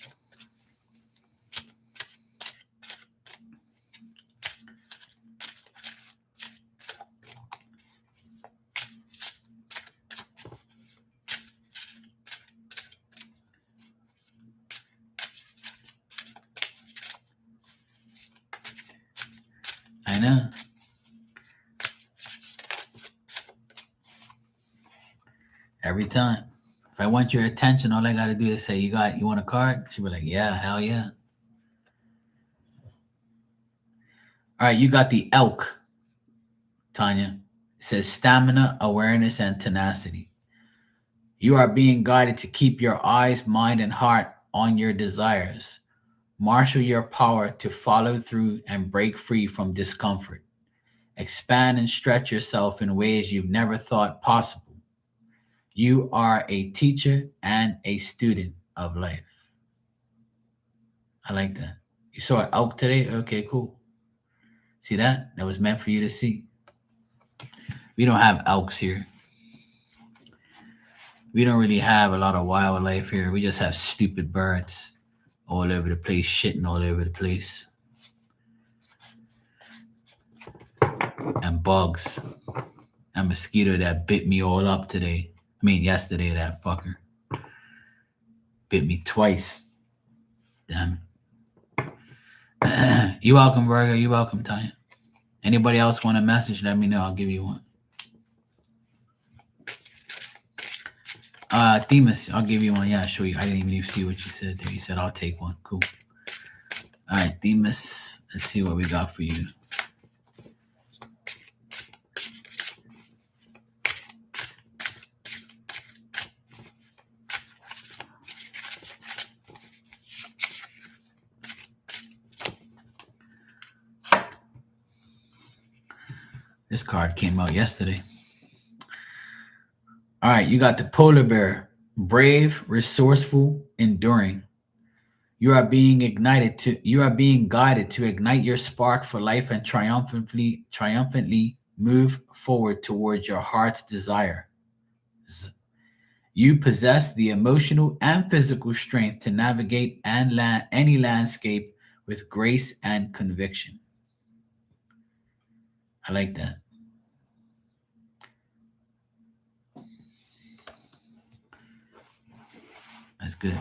I know. Every time. If I want your attention, all I gotta do is say, you want a card? She'll be like, yeah, hell yeah. All right, you got the elk, Tanya. It says stamina, awareness, and tenacity. You are being guided to keep your eyes, mind, and heart on your desires. Marshal your power to follow through and break free from discomfort. Expand and stretch yourself in ways you've never thought possible. You are a teacher and a student of life. I like that. You saw an elk today? Okay, cool. See that? That was meant for you to see. We don't have elks here. We don't really have a lot of wildlife here. We just have stupid birds all over the place, shitting all over the place, and bugs, and mosquito that bit me all up today. I mean, yesterday, that fucker bit me twice. Damn it. You welcome, Virgo. You welcome, Tanya. Anybody else want a message? Let me know. I'll give you one. Themis, I'll give you one. Yeah, sure. I didn't even see what you said there. You said I'll take one. Cool. All right, Themis. Let's see what we got for you. This card came out yesterday. All right, you got the polar bear. Brave, resourceful, enduring. You are being guided to ignite your spark for life and triumphantly move forward towards your heart's desire. You possess the emotional and physical strength to navigate any landscape with grace and conviction. I like that. That's good.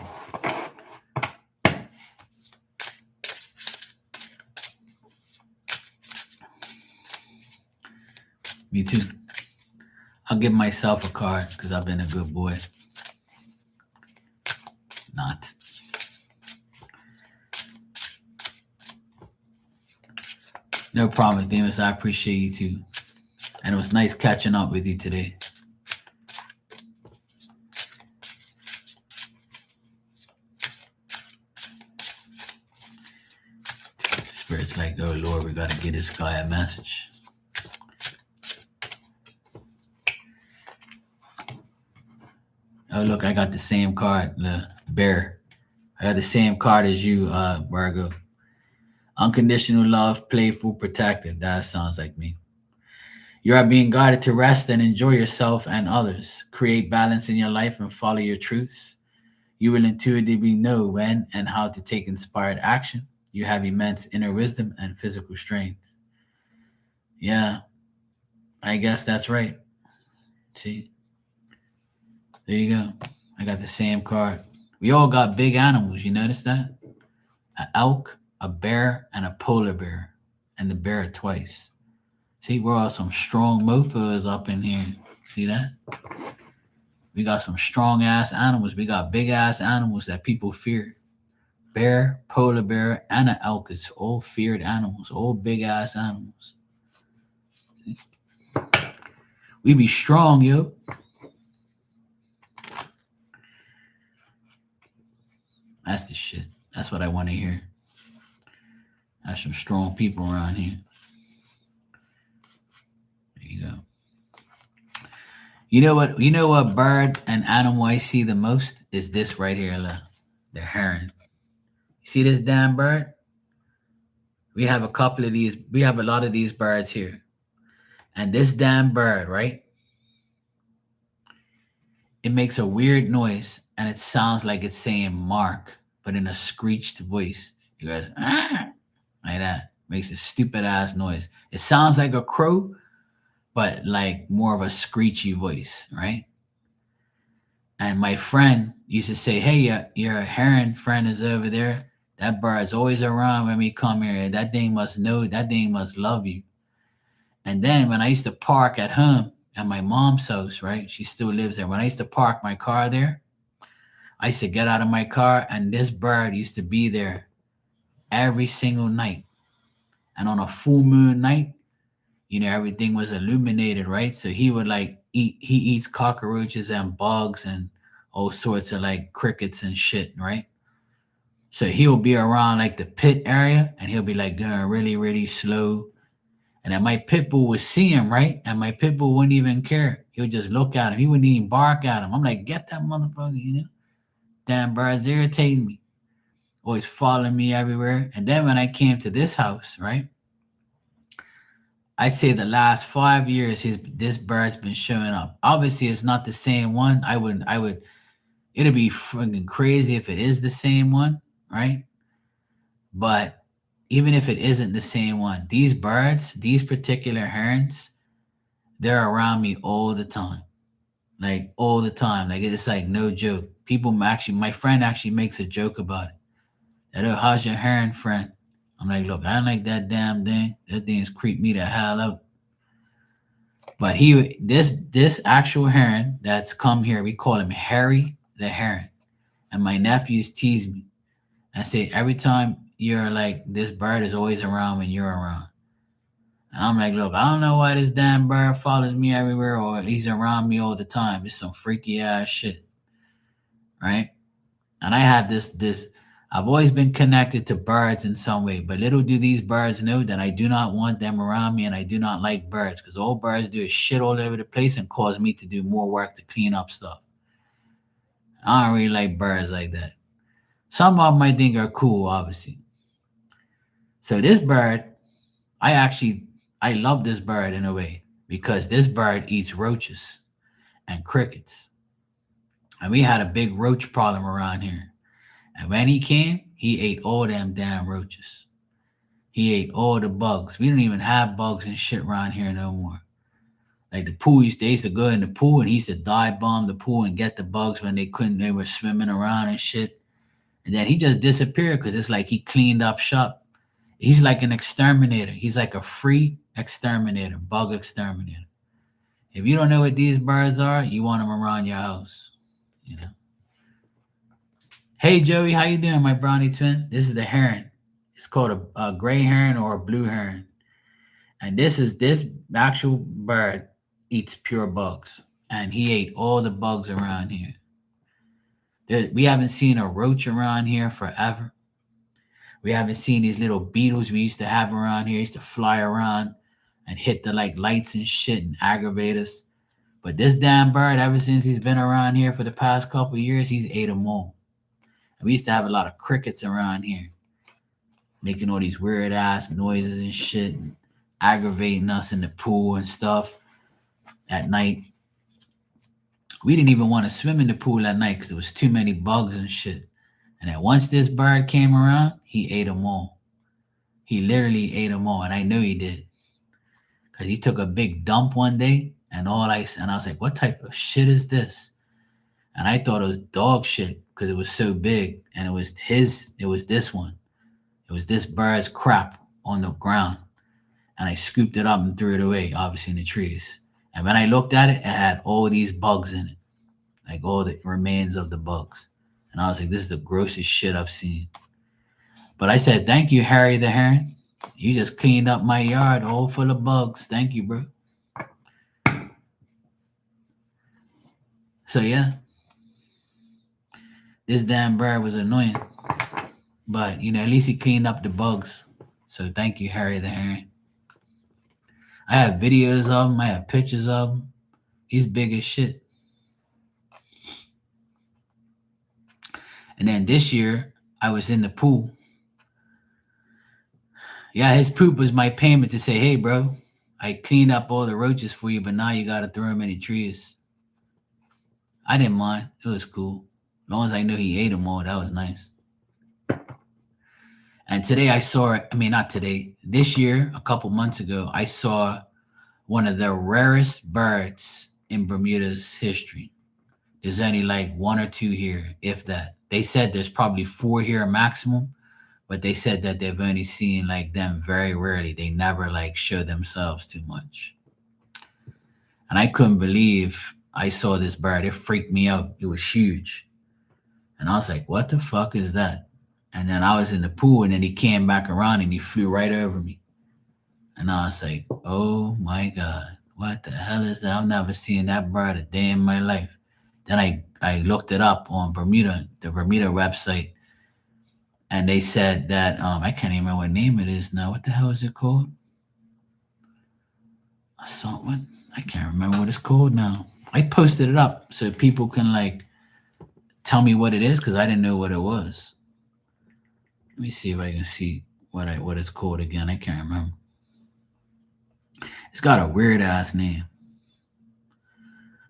Me too. I'll give myself a card because I've been a good boy. Not. No problem, Demas. I appreciate you too. And it was nice catching up with you today. Spirit's like, oh Lord, we got to get this guy a message. Oh, look, I got the same card, the bear. I got the same card as you, Virgo. Unconditional love, playful, protective. That sounds like me. You are being guided to rest and enjoy yourself and others. Create balance in your life and follow your truths. You will intuitively know when and how to take inspired action. You have immense inner wisdom and physical strength. Yeah, I guess that's right. See, there you go. I got the same card. We all got big animals. You notice that? An elk, a bear, and a polar bear, and the bear twice. See, we're all some strong mofos up in here. See that? We got some strong ass animals. We got big ass animals that people fear. Bear, polar bear, and an elk is all feared animals, all big ass animals. We be strong, yo. That's the shit. That's what I want to hear. There's some strong people around here. There you go. You know what? You know what bird and animal I see the most is this right here, the heron. You see this damn bird? We have a couple of these. We have a lot of these birds here, and this damn bird, right? It makes a weird noise, and it sounds like it's saying "Mark," but in a screeched voice. You guys, ah, like that. Makes a stupid ass noise. It sounds like a crow, but like more of a screechy voice, right? And my friend used to say, "Hey, your heron friend is over there. That bird's always around when we come here. That thing must know. That thing must love you." And then when I used to park at home at my mom's house, right? She still lives there. When I used to park my car there, I used to get out of my car, and this bird used to be there every single night. And on a full moon night, everything was illuminated, right? So he would like eat. He eats cockroaches and bugs and all sorts of like crickets and shit, right? So he'll be around like the pit area, and he'll be like going really, really slow. And then my pit bull would see him, right? And my pit bull wouldn't even care. He would just look at him. He wouldn't even bark at him. I'm like, get that motherfucker. Damn birds irritating me. Always following me everywhere. And then when I came to this house, right? I say the last 5 years, this bird's been showing up. Obviously, it's not the same one. It'd be fucking crazy if it is the same one, right? But even if it isn't the same one, these birds, these particular herons, they're around me all the time. Like all the time. Like it's like no joke. My friend actually makes a joke about it. That, oh, how's your heron friend? I'm like, look, I don't like that damn thing. That thing's creeped me the hell out. But this actual heron that's come here, we call him Harry the Heron. And my nephews tease me and say every time you're like this bird is always around when you're around. And I'm like, look, I don't know why this damn bird follows me everywhere or he's around me all the time. It's some freaky ass shit, right? And I have this. I've always been connected to birds in some way, but little do these birds know that I do not want them around me, and I do not like birds because all birds do is shit all over the place and cause me to do more work to clean up stuff. I don't really like birds like that. Some of them I think are cool, obviously. So this bird, I love this bird in a way because this bird eats roaches and crickets. And we had a big roach problem around here. And when he came, he ate all them damn roaches. He ate all the bugs. We don't even have bugs and shit around here no more. Like the pool, they used to go in the pool and he used to dive bomb the pool and get the bugs when they were swimming around and shit. And then he just disappeared because it's like he cleaned up shop. He's like an exterminator. He's like a free exterminator, bug exterminator. If you don't know what these birds are, you want them around your house. You know. Hey Joey, how you doing, my brownie twin? This is the heron. It's called a gray heron or a blue heron. And this actual bird eats pure bugs. And he ate all the bugs around here. We haven't seen a roach around here forever. We haven't seen these little beetles we used to have around here. Used to fly around and hit the like lights and shit and aggravate us. But this damn bird, ever since he's been around here for the past couple of years, he's ate them all. And we used to have a lot of crickets around here, making all these weird ass noises and shit, and aggravating us in the pool and stuff at night. We didn't even want to swim in the pool at night because there was too many bugs and shit. And then once this bird came around, he ate them all. He literally ate them all, and I knew he did because he took a big dump one day, and I was like, "What type of shit is this?" And I thought it was dog shit because it was so big, and it was his. It was this one. It was this bird's crap on the ground, and I scooped it up and threw it away, obviously in the trees. And when I looked at it, it had all these bugs in it, like all the remains of the bugs. And I was like, "This is the grossest shit I've seen." But I said, "Thank you, Harry the Heron. You just cleaned up my yard all full of bugs. Thank you, bro." So yeah, this damn bird was annoying. But at least he cleaned up the bugs. So thank you, Harry the Heron. I have videos of him. I have pictures of him. He's big as shit. And then this year, I was in the pool. Yeah, his poop was my payment to say, "Hey, bro, I cleaned up all the roaches for you, but now you got to throw them in the trees." I didn't mind. It was cool. As long as I knew he ate them all, that was nice. And today I saw it. I mean, not today. This year, a couple months ago, I saw one of the rarest birds in Bermuda's history. There's only like one or two here, if that. They said there's probably four here maximum, but they said that they've only seen like them very rarely. They never like show themselves too much. And I couldn't believe I saw this bird. It freaked me out. It was huge. And I was like, "What the fuck is that?" And then I was in the pool, and then he came back around and he flew right over me. And I was like, "Oh my God, what the hell is that? I've never seen that bird a day in my life." Then I looked it up on Bermuda, the Bermuda website, and they said that I can't even remember what name it is now. What the hell is it called? I saw what I can't remember what it's called now. I posted it up so people can like tell me what it is because I didn't know what it was. Let me see if I can see what it's called again. I can't remember. It's got a weird ass name,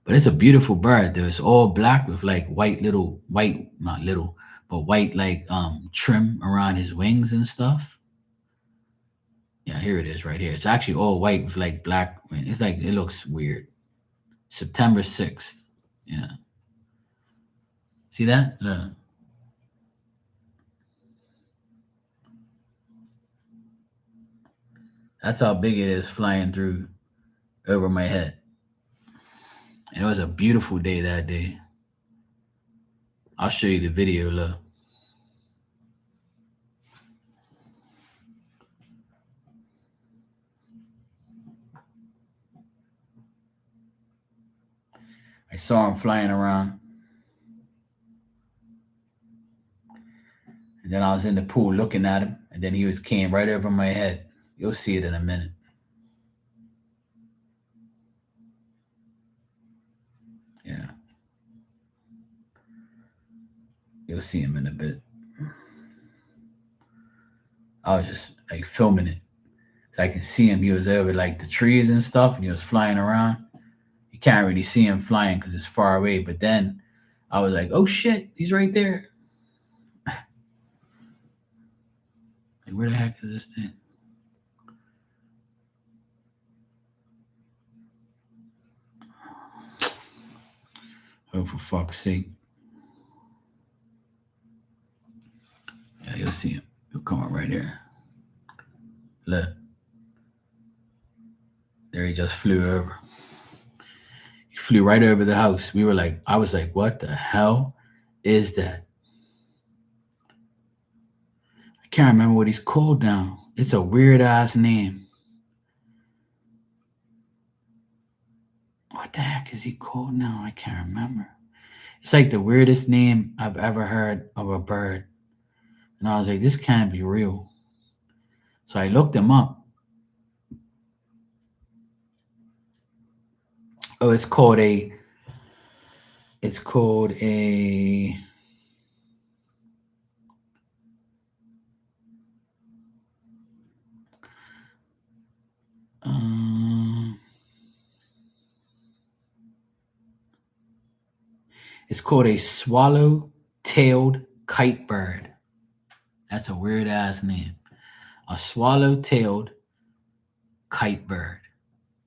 but it's a beautiful bird. Though it's all black with like white little white, not little, but white like trim around his wings and stuff. Yeah, here it is right here. It's actually all white with like black. It's like it looks weird. September 6th. Yeah. See that? Look. That's how big it is flying through over my head. And it was a beautiful day that day. I'll show you the video, look. I saw him flying around, and then I was in the pool looking at him, and then he was came right over my head. You'll see it in a minute. Yeah, you'll see him in a bit. I was just like filming it, so I can see him. He was over like the trees and stuff, and he was flying around. You can't really see him flying because it's far away. But then I was like, "Oh shit, he's right there!" Like, where the heck is this thing? Oh, for fuck's sake! Yeah, you'll see him. He'll come up right here. Look, there he just flew over. He flew right over the house. I was like, "What the hell is that?" I can't remember what he's called now. It's a weird ass name. What the heck is he called now? I can't remember. It's like the weirdest name I've ever heard of a bird. And I was like, "This can't be real." So I looked him up. Oh, it's called a um It's called a swallow-tailed kite bird. That's a weird ass name. A swallow-tailed kite bird.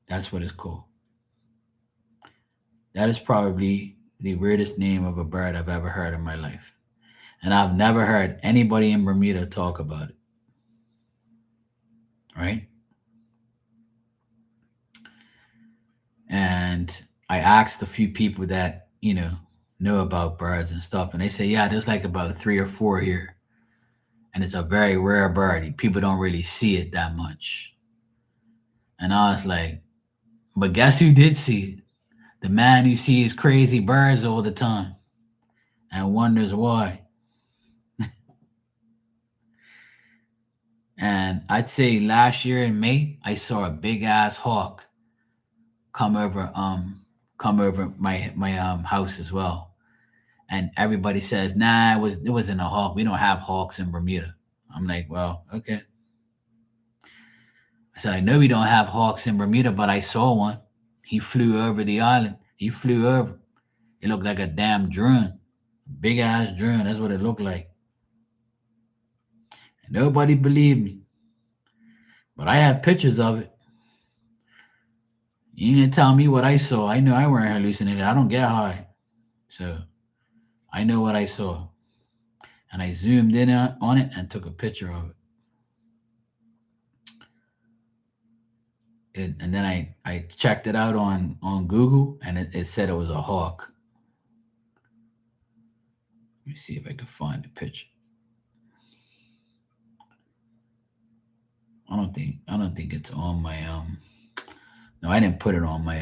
That's what it's called. That is probably the weirdest name of a bird I've ever heard in my life. And I've never heard anybody in Bermuda talk about it. Right? And I asked a few people that, know about birds and stuff, and they say, yeah, there's like about three or four here. And it's a very rare bird. People don't really see it that much. And I was like, but guess who did see it? The man who sees crazy birds all the time and wonders why. And I'd say last year in May, I saw a big ass hawk come over my house as well. And everybody says, nah, it wasn't a hawk. We don't have hawks in Bermuda. I'm like, well, okay. I said, I know we don't have hawks in Bermuda, but I saw one. He flew over the island. He flew over. It looked like a damn drone. Big ass drone. That's what it looked like. And nobody believed me. But I have pictures of it. You didn't tell me what I saw. I know I weren't hallucinating. I don't get high. So I know what I saw. And I zoomed in on it and took a picture of it. And then I checked it out on Google, and it said it was a hawk. Let me see if I can find the picture. I don't think it's on my no, I didn't put it on my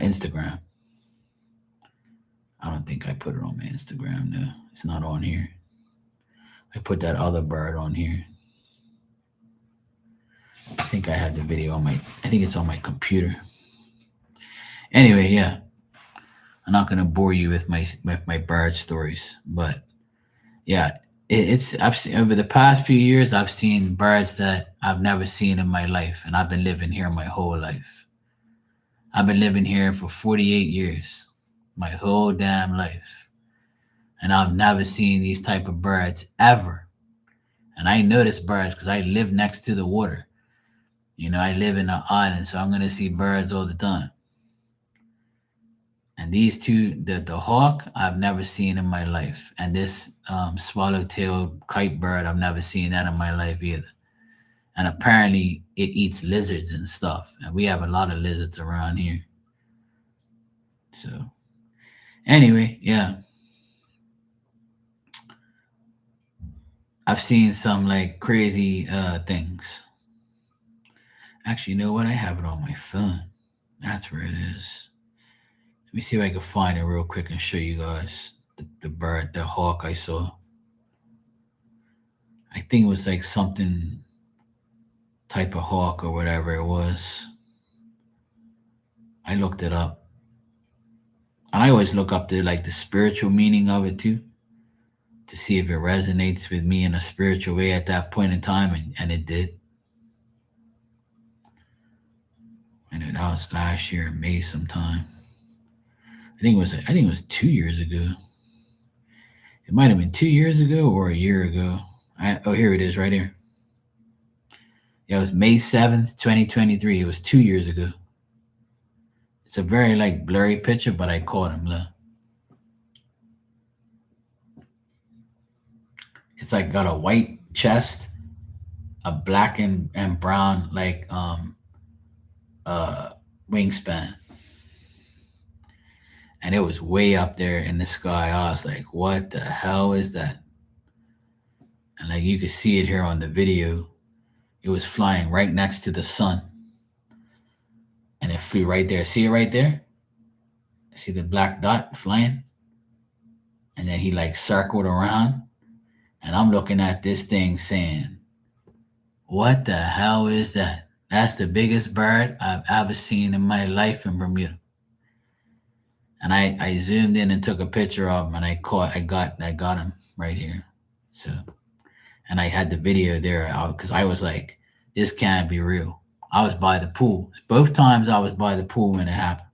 Instagram. I don't think I put it on my Instagram. No, it's not on here. I put that other bird on here. I think I have the video on I think it's on my computer. Anyway, yeah. I'm not gonna bore you with my bird stories, but yeah, I've seen over the past few years I've seen birds that I've never seen in my life, and I've been living here my whole life. I've been living here for 48 years, my whole damn life, and I've never seen these type of birds ever. And I notice birds because I live next to the water. I live in an island, so I'm gonna see birds all the time. And these two, the hawk, I've never seen in my life, and this swallow-tailed kite bird, I've never seen that in my life either. And apparently, it eats lizards and stuff, and we have a lot of lizards around here. So, anyway, yeah, I've seen some like crazy things. Actually, you know what? I have it on my phone. That's where it is. Let me see if I can find it real quick and show you guys the bird, the hawk I saw. I think it was like something type of hawk or whatever it was. I looked it up. And I always look up the spiritual meaning of it too, to see if it resonates with me in a spiritual way at that point in time, and it did. And that was last year in May sometime. I think it was 2 years ago. It might have been 2 years ago or a year ago. Here it is right here. Yeah, it was May 7th, 2023. It was 2 years ago. It's a very like blurry picture, but I caught him. Look. It's like got a white chest, a black and brown like wingspan. And it was way up there in the sky. I was like, what the hell is that? And like you could see it here on the video. It was flying right next to the sun. And it flew right there. See it right there? See the black dot flying? And then he like circled around. And I'm looking at this thing saying, what the hell is that? That's the biggest bird I've ever seen in my life in Bermuda. And I zoomed in and took a picture of him, and I got him right here. So, and I had the video there because I was like, this can't be real. I was by the pool. Both times I was by the pool when it happened.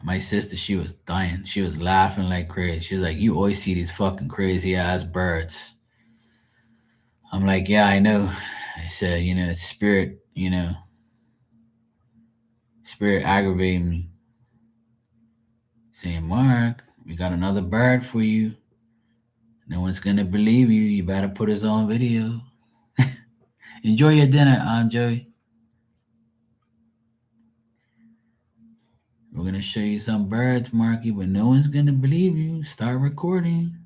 My sister, she was dying. She was laughing like crazy. She was like, "You always see these fucking crazy ass birds." I'm like, "Yeah, I know." I said, "It's spirit, spirit aggravating me." Saying, "Mark, we got another bird for you. No one's gonna believe you. You better put us on video." Enjoy your dinner, Joey. We're gonna show you some birds, Marky, but no one's gonna believe you. Start recording.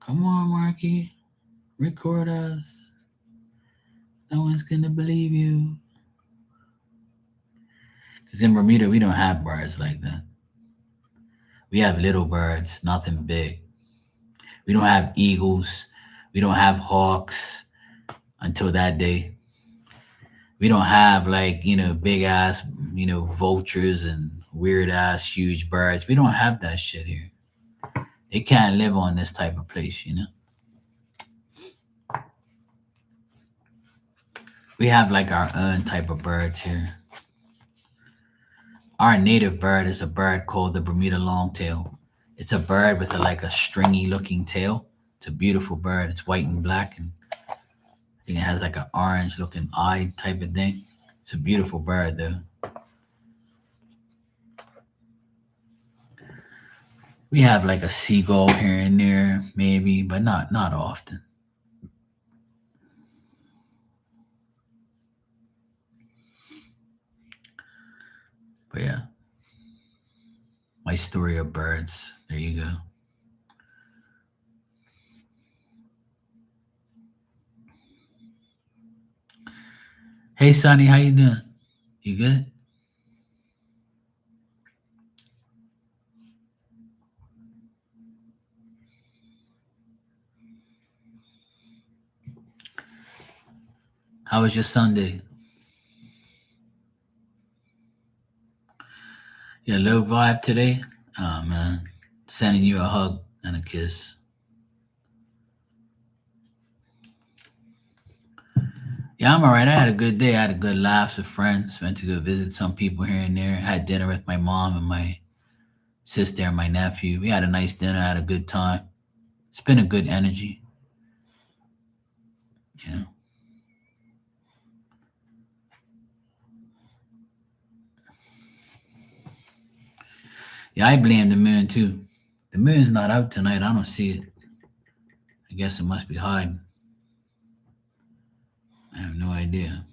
Come on, Marky. Record us. No one's gonna believe you. Because in Bermuda, we don't have birds like that. We have little birds, nothing big. We don't have eagles. We don't have hawks until that day. We don't have like, big ass, vultures and weird ass huge birds. We don't have that shit here. They can't live on this type of place. We have like our own type of birds here. Our native bird is a bird called the Bermuda longtail. It's a bird with like a stringy looking tail. It's a beautiful bird. It's white and black, and I think it has like an orange looking eye type of thing. It's a beautiful bird though. We have like a seagull here and there, maybe, but not often. But yeah, my story of birds. There you go. Hey, Sonny, how you doing? You good? How was your Sunday? You low vibe today? Oh man, sending you a hug and a kiss. Yeah, I'm all right. I had a good day. I had a good laughs with friends. Went to go visit some people here and there. Had dinner with my mom and my sister and my nephew. We had a nice dinner. Had a good time. It's been a good energy. You know. Yeah, I blame the moon too. The moon's not out tonight. I don't see it. I guess it must be hiding. I have no idea.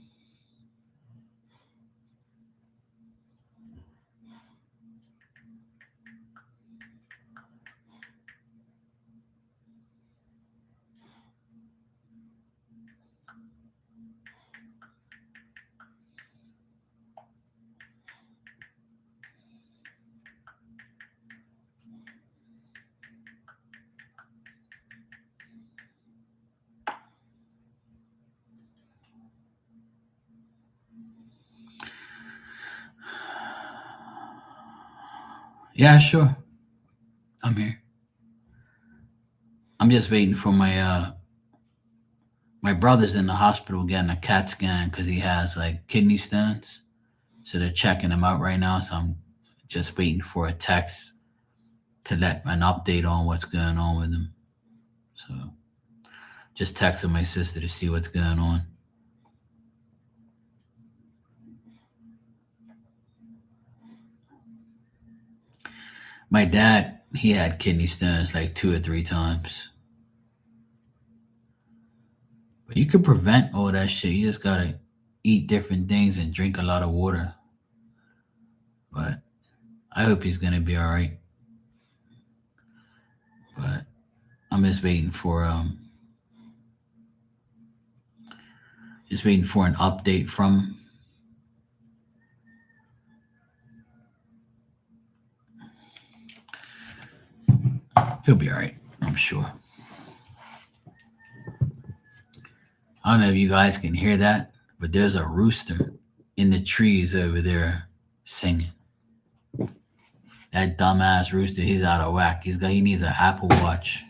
Yeah, sure. I'm here. I'm just waiting for my brother's in the hospital getting a CAT scan because he has like kidney stones. So they're checking him out right now. So I'm just waiting for a text to let an update on what's going on with him. So just texting my sister to see what's going on. My dad, he had kidney stones like 2 or 3 times. But you could prevent all that shit. You just gotta eat different things and drink a lot of water. But I hope he's gonna be all right. But I'm just waiting for an update from him. He'll be all right, I'm sure. I don't know if you guys can hear that, but there's a rooster in the trees over there singing. That dumbass rooster, he's out of whack. He needs an Apple Watch.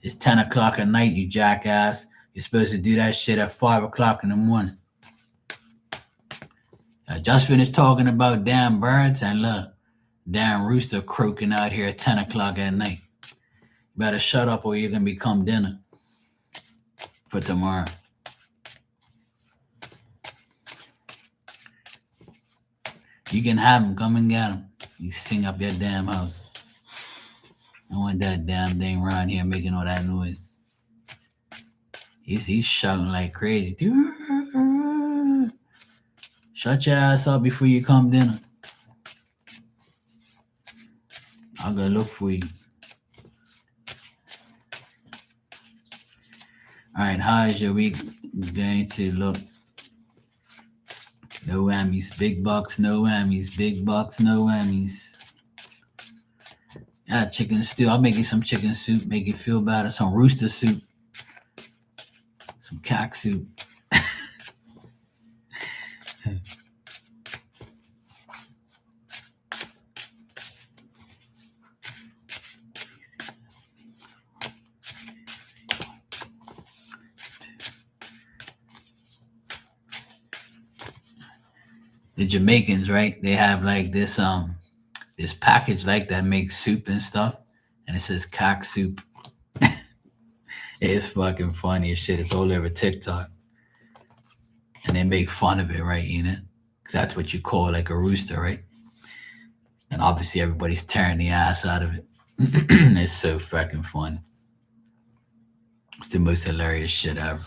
It's 10 o'clock at night, you jackass. You're supposed to do that shit at 5 o'clock in the morning. I just finished talking about damn birds, and look, Damn rooster croaking out here at 10 o'clock at night. Better shut up or you're going to become dinner for tomorrow. You can have him. Come and get him. You sing up your damn house. I want that damn thing around here making all that noise. He's shouting like crazy. Shut your ass up before you come dinner. I'll go look for you. All right, how is your week going to look? No whammies, big bucks, no whammies, big bucks, no whammies. Yeah, chicken stew. I'll make you some chicken soup, make you feel better. Some rooster soup, some cock soup. The Jamaicans, right? They have like this package like that makes soup and stuff, and it says cock soup. It's fucking funny as shit. It's all over TikTok, and they make fun of it, right? You know, because that's what you call like a rooster, right? And obviously everybody's tearing the ass out of it. It's so fucking fun. It's the most hilarious shit ever.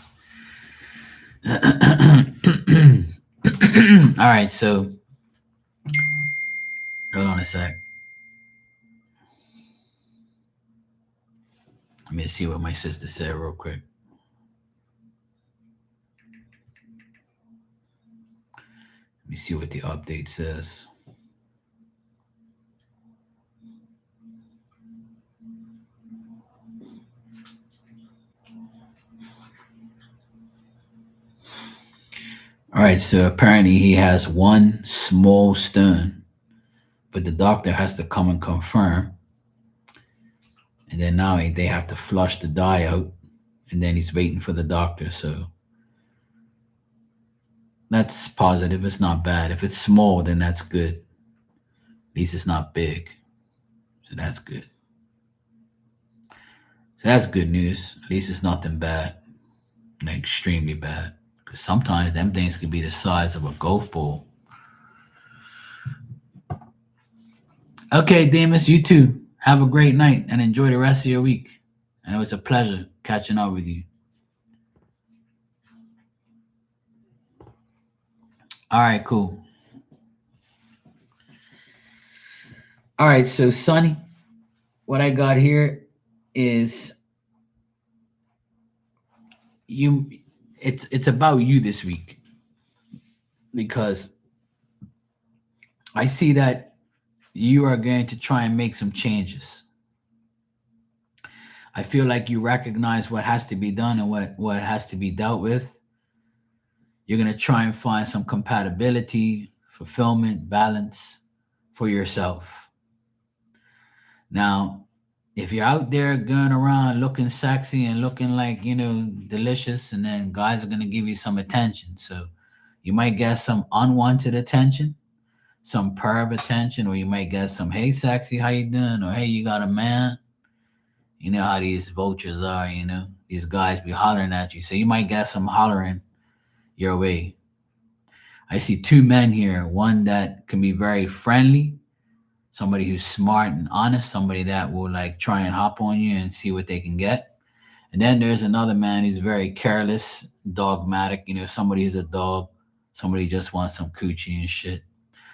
All right, so hold on a sec. Let me see what my sister said real quick. Let me see what the update says. All right, so apparently he has one small stone, but the doctor has to come and confirm. And then now they have to flush the dye out, and then he's waiting for the doctor. So that's positive. It's not bad. If it's small, then that's good. At least it's not big. So that's good. So that's good news. At least it's nothing bad, like extremely bad. Because sometimes them things can be the size of a golf ball. Okay, Demas, you too. Have a great night and enjoy the rest of your week. And it was a pleasure catching up with you. All right, cool. All right, so Sonny, what I got here is you. It's about you this week because I see that you are going to try and make some changes. I feel like you recognize what has to be done and what has to be dealt with. You're going to try and find some compatibility, fulfillment, balance for yourself. Now, if you're out there going around looking sexy and looking like, delicious, and then guys are going to give you some attention. So you might get some unwanted attention, some perv attention, or you might get some, hey, sexy, how you doing? Or, hey, you got a man? You know how these vultures are, these guys be hollering at you. So you might get some hollering your way. I see two men here, one that can be very friendly, somebody who's smart and honest, somebody that will like try and hop on you and see what they can get. And then there's another man who's very careless, dogmatic, somebody who's a dog, somebody just wants some coochie and shit.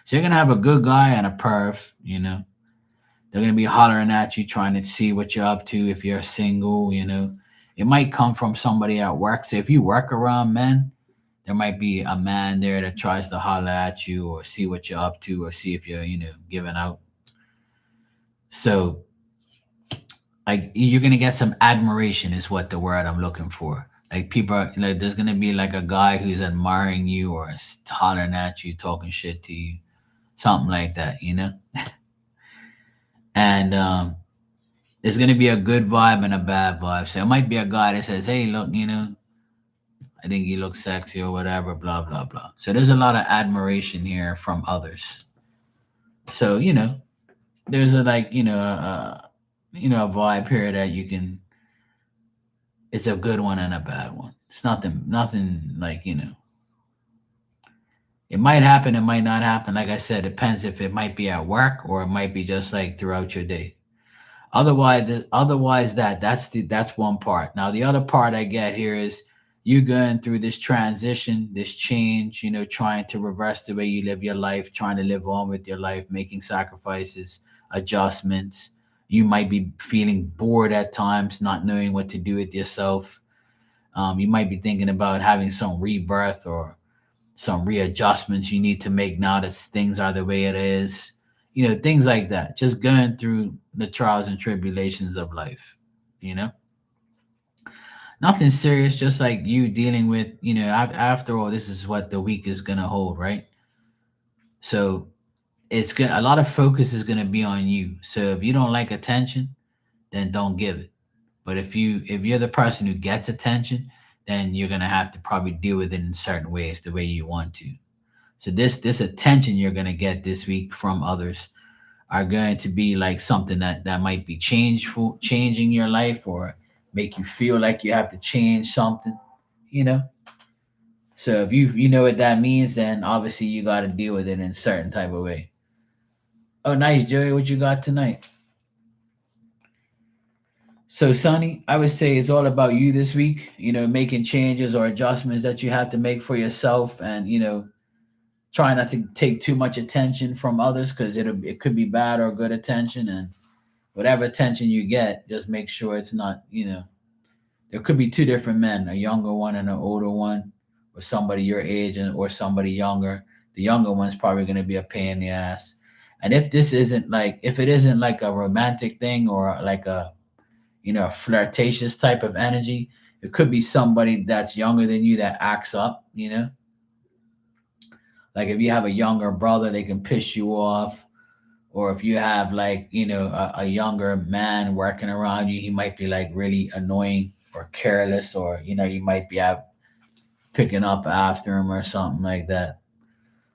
So you're gonna have a good guy and a perv, They're gonna be hollering at you, trying to see what you're up to if you're single, It might come from somebody at work. So if you work around men, there might be a man there that tries to holler at you or see what you're up to or see if you're, giving out. So like you're gonna get some admiration is what the word I'm looking for. Like people are like there's gonna be like a guy who's admiring you or hollering at you, talking shit to you, something like that. And there's gonna be a good vibe and a bad vibe. So it might be a guy that says, hey, look, I think you look sexy or whatever, blah, blah. So there's a lot of admiration here from others. So, there's a like a vibe here that you can. It's a good one and a bad one. It's nothing like It might happen, it might not happen. Like I said, it depends if it might be at work or it might be just like throughout your day. Otherwise, that's one part. Now the other part I get here is you going through this transition, this change, trying to reverse the way you live your life, trying to live on with your life, making sacrifices, adjustments. You might be feeling bored at times, not knowing what to do with yourself. You might be thinking about having some rebirth or some readjustments you need to make now that things are the way it is. Things like that. Just going through the trials and tribulations of life. You know, Nothing serious. Just like you dealing with. After all, this is what the week is gonna hold, right? So it's gonna. A lot of focus is gonna be on you. So if you don't like attention, then don't give it. But if you're the person who gets attention, then you're gonna have to probably deal with it in certain ways, the way you want to. So this attention you're gonna get this week from others are going to be like something that might be changing your life or make you feel like you have to change something. You know. So if you know what that means, then obviously you got to deal with it in a certain type of way. Oh, nice, Joey. What you got tonight? So, Sonny, I would say it's all about you this week. Making changes or adjustments that you have to make for yourself, and try not to take too much attention from others because it could be bad or good attention, and whatever attention you get, just make sure it's not. There could be two different men, a younger one and an older one, or somebody your age or somebody younger. The younger one's probably going to be a pain in the ass. And if it isn't like a romantic thing or like a flirtatious type of energy, it could be somebody that's younger than you that acts up. Like if you have a younger brother, they can piss you off. Or if you have like, a younger man working around you, he might be like really annoying or careless, or, you might be out picking up after him or something like that.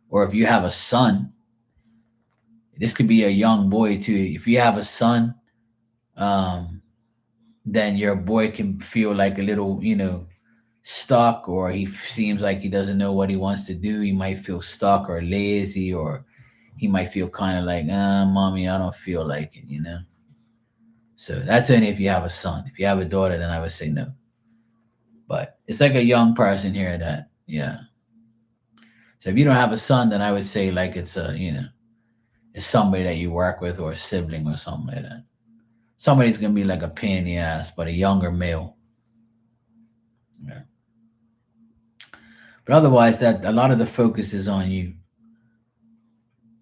Or if you have a son, this could be a young boy too. If you have a son, um, then your boy can feel like a little, stuck, or he seems like he doesn't know what he wants to do. He might feel stuck or lazy, or he might feel kind of like, mommy, I don't feel like it. So that's only if you have a son. If you have a daughter, then I would say no. But it's like a young person here that, yeah. So if you don't have a son, then I would say like it's somebody that you work with or a sibling or something like that. Somebody's gonna be like a pain in the ass, but a younger male. Yeah. But otherwise, that a lot of the focus is on you.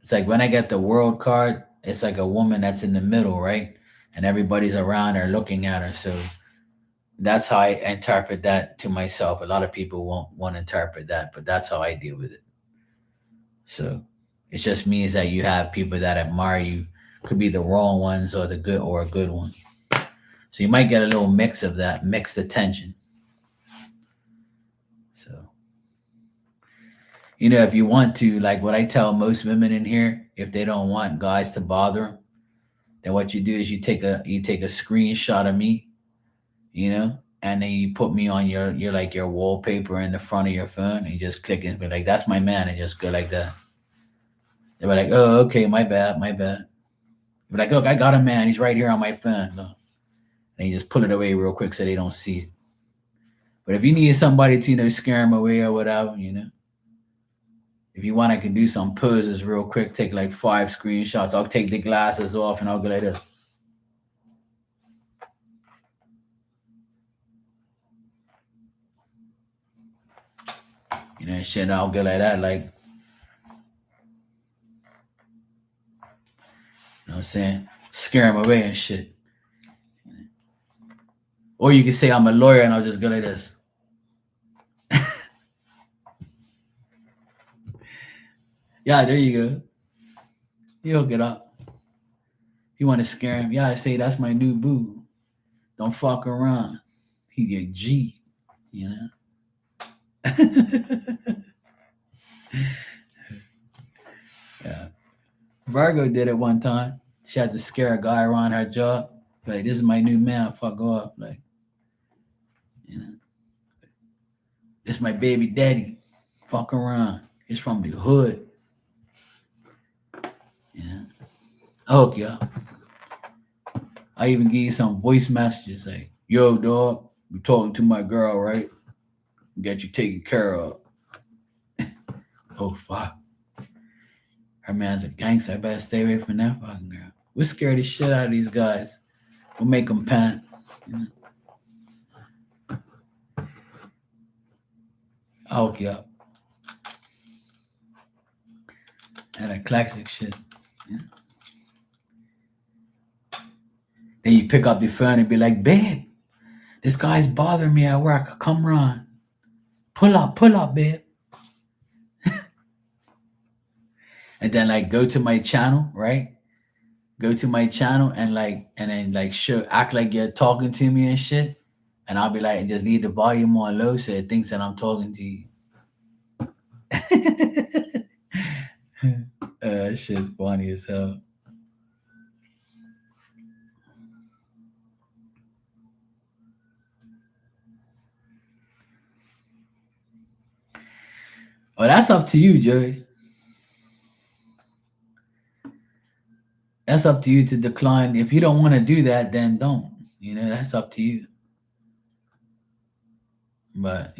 It's like when I get the world card, it's like a woman that's in the middle, right? And everybody's around her looking at her. So that's how I interpret that to myself. A lot of people won't interpret that, but that's how I deal with it. So it just means that you have people that admire you, could be the wrong ones or the good or a good one. So you might get a little mix of that, mixed attention. So if you want to, like what I tell most women in here, if they don't want guys to bother them, then what you do is you take a screenshot of me, and then you put me on your like your wallpaper in the front of your phone, and you just click it and be like, that's my man, and just go like that. They were like, oh, okay, my bad, my bad. Be like, look, I got a man. He's right here on my phone. Look. And you just pull it away real quick so they don't see it. But if you need somebody to, scare them away or whatever, if you want, I can do some poses real quick, take like 5 screenshots. I'll take the glasses off and I'll go like this. And shit, I'll go like that, like, what I'm saying? Scare them away and shit. Or you can say I'm a lawyer and I'll just go like this. Yeah, there you go. He'll get up. If you want to scare him, yeah, I say that's my new boo. Don't fuck around. He get G, you know. Yeah. Virgo did it one time. She had to scare a guy around her job. Like, this is my new man. Fuck off. Like, you know, this my baby daddy. Fuck around. He's from the hood. Yeah. I hook you up. I even give you some voice messages like, yo, dog, you talking to my girl, right? Get you taken care of. Oh, fuck. Her man's a gangster. I better stay away from that fucking girl. We're scared the shit out of these guys. We'll make them pant. You know? I'll hook you up. And that classic shit. Yeah. Then you pick up the phone and be like, babe, this guy's bothering me at work. Come run. Pull up, babe. And then like go to my channel, right? Go to my channel and then like show act like you're talking to me and shit. And I'll be like, just leave the volume on low so it thinks that I'm talking to you. That shit's funny as hell. Well, that's up to you, Joey. That's up to you to decline. If you don't want to do that, then don't. You know, that's up to you. But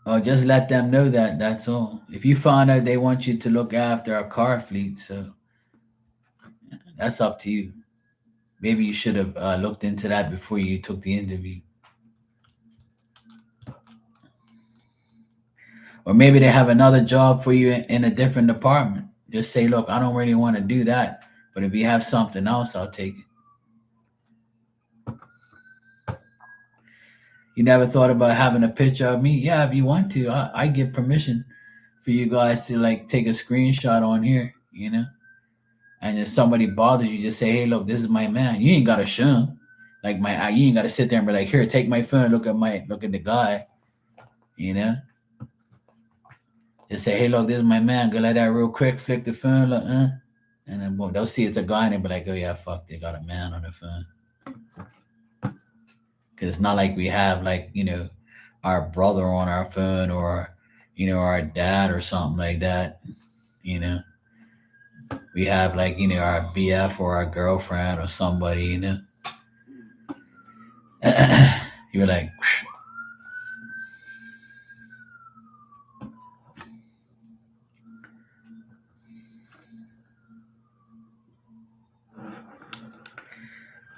or just let them know that. That's all. If you find out they want you to look after a car fleet, so that's up to you. Maybe you should have looked into that before you took the interview. Or maybe they have another job for you in a different department. Just say, look, I don't really want to do that, but if you have something else, I'll take it. You never thought about having a picture of me? Yeah, if you want to, I give permission for you guys to like take a screenshot on here, And if somebody bothers you, just say, hey, look, this is my man. You ain't gotta show him. Like you ain't gotta sit there and be like, here, take my phone, look at the guy, you know. Just say, hey, look, this is my man. Go like that real quick, flick the phone, look, and then boom, they'll see it's a guy and they'll be like, oh yeah, fuck, they got a man on the phone. Cause it's not like we have like, our brother on our phone or, our dad or something like that, you know. We have like, our BF or our girlfriend or somebody, You're like,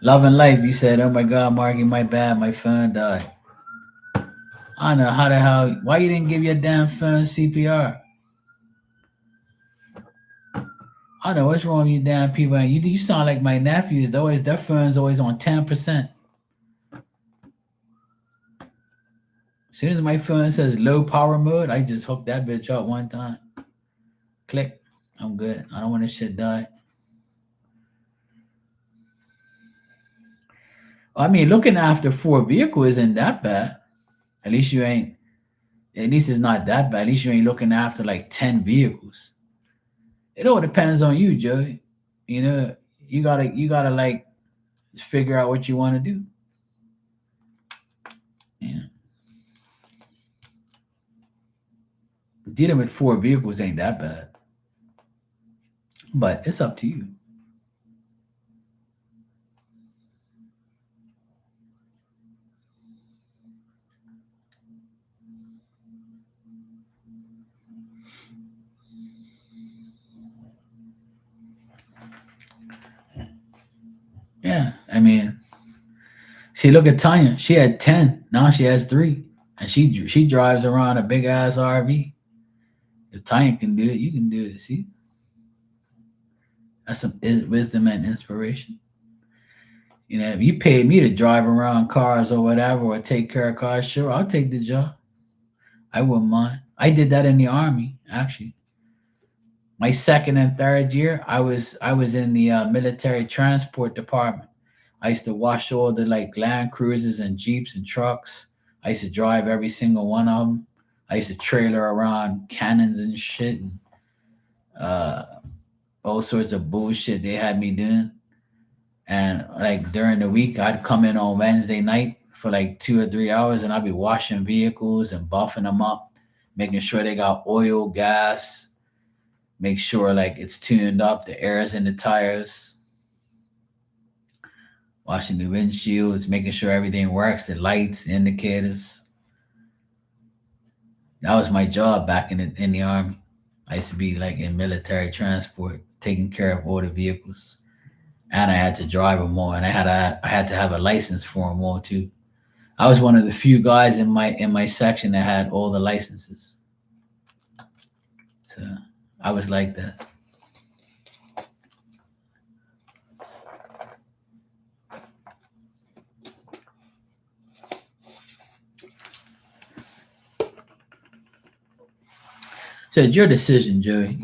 love and life. You said, oh my God, Marky, my bad. My phone died. I don't know how the hell, why you didn't give your damn phone CPR? I don't know what's wrong with you damn people. You sound like my nephews. Their phone's always on 10%. As soon as my phone says low power mode, I just hook that bitch up one time. Click. I'm good. I don't want this shit die. I mean, looking after 4 vehicles isn't that bad. At least you ain't. At least it's not that bad. At least you ain't looking after like 10 vehicles. It all depends on you, Joey. You know, you gotta like figure out what you want to do. Yeah. Dealing with 4 vehicles ain't that bad, but it's up to you. Yeah, I mean, see, look at Tanya. She had 10. Now she has 3, and she drives around a big ass RV. If Tanya can do it, you can do it. See, that's some wisdom and inspiration. If you paid me to drive around cars or whatever, or take care of cars, sure, I'll take the job. I wouldn't mind. I did that in the army, actually. My second and third year, I was in the military transport department. I used to wash all the like Land Cruisers and Jeeps and trucks. I used to drive every single one of them. I used to trailer around cannons and shit, and uh, all sorts of bullshit they had me doing. And like during the week, I'd come in on Wednesday night for like 2 or 3 hours, and I'd be washing vehicles and buffing them up, making sure they got oil, gas, make sure like it's tuned up, the air's in the tires, washing the windshields, making sure everything works, the lights, the indicators. That was my job back in the army. I used to be like in military transport, taking care of all the vehicles, and I had to drive them all, and I had to have a license for them all too. I was one of the few guys in my section that had all the licenses, so I was like that. So it's your decision, Joey.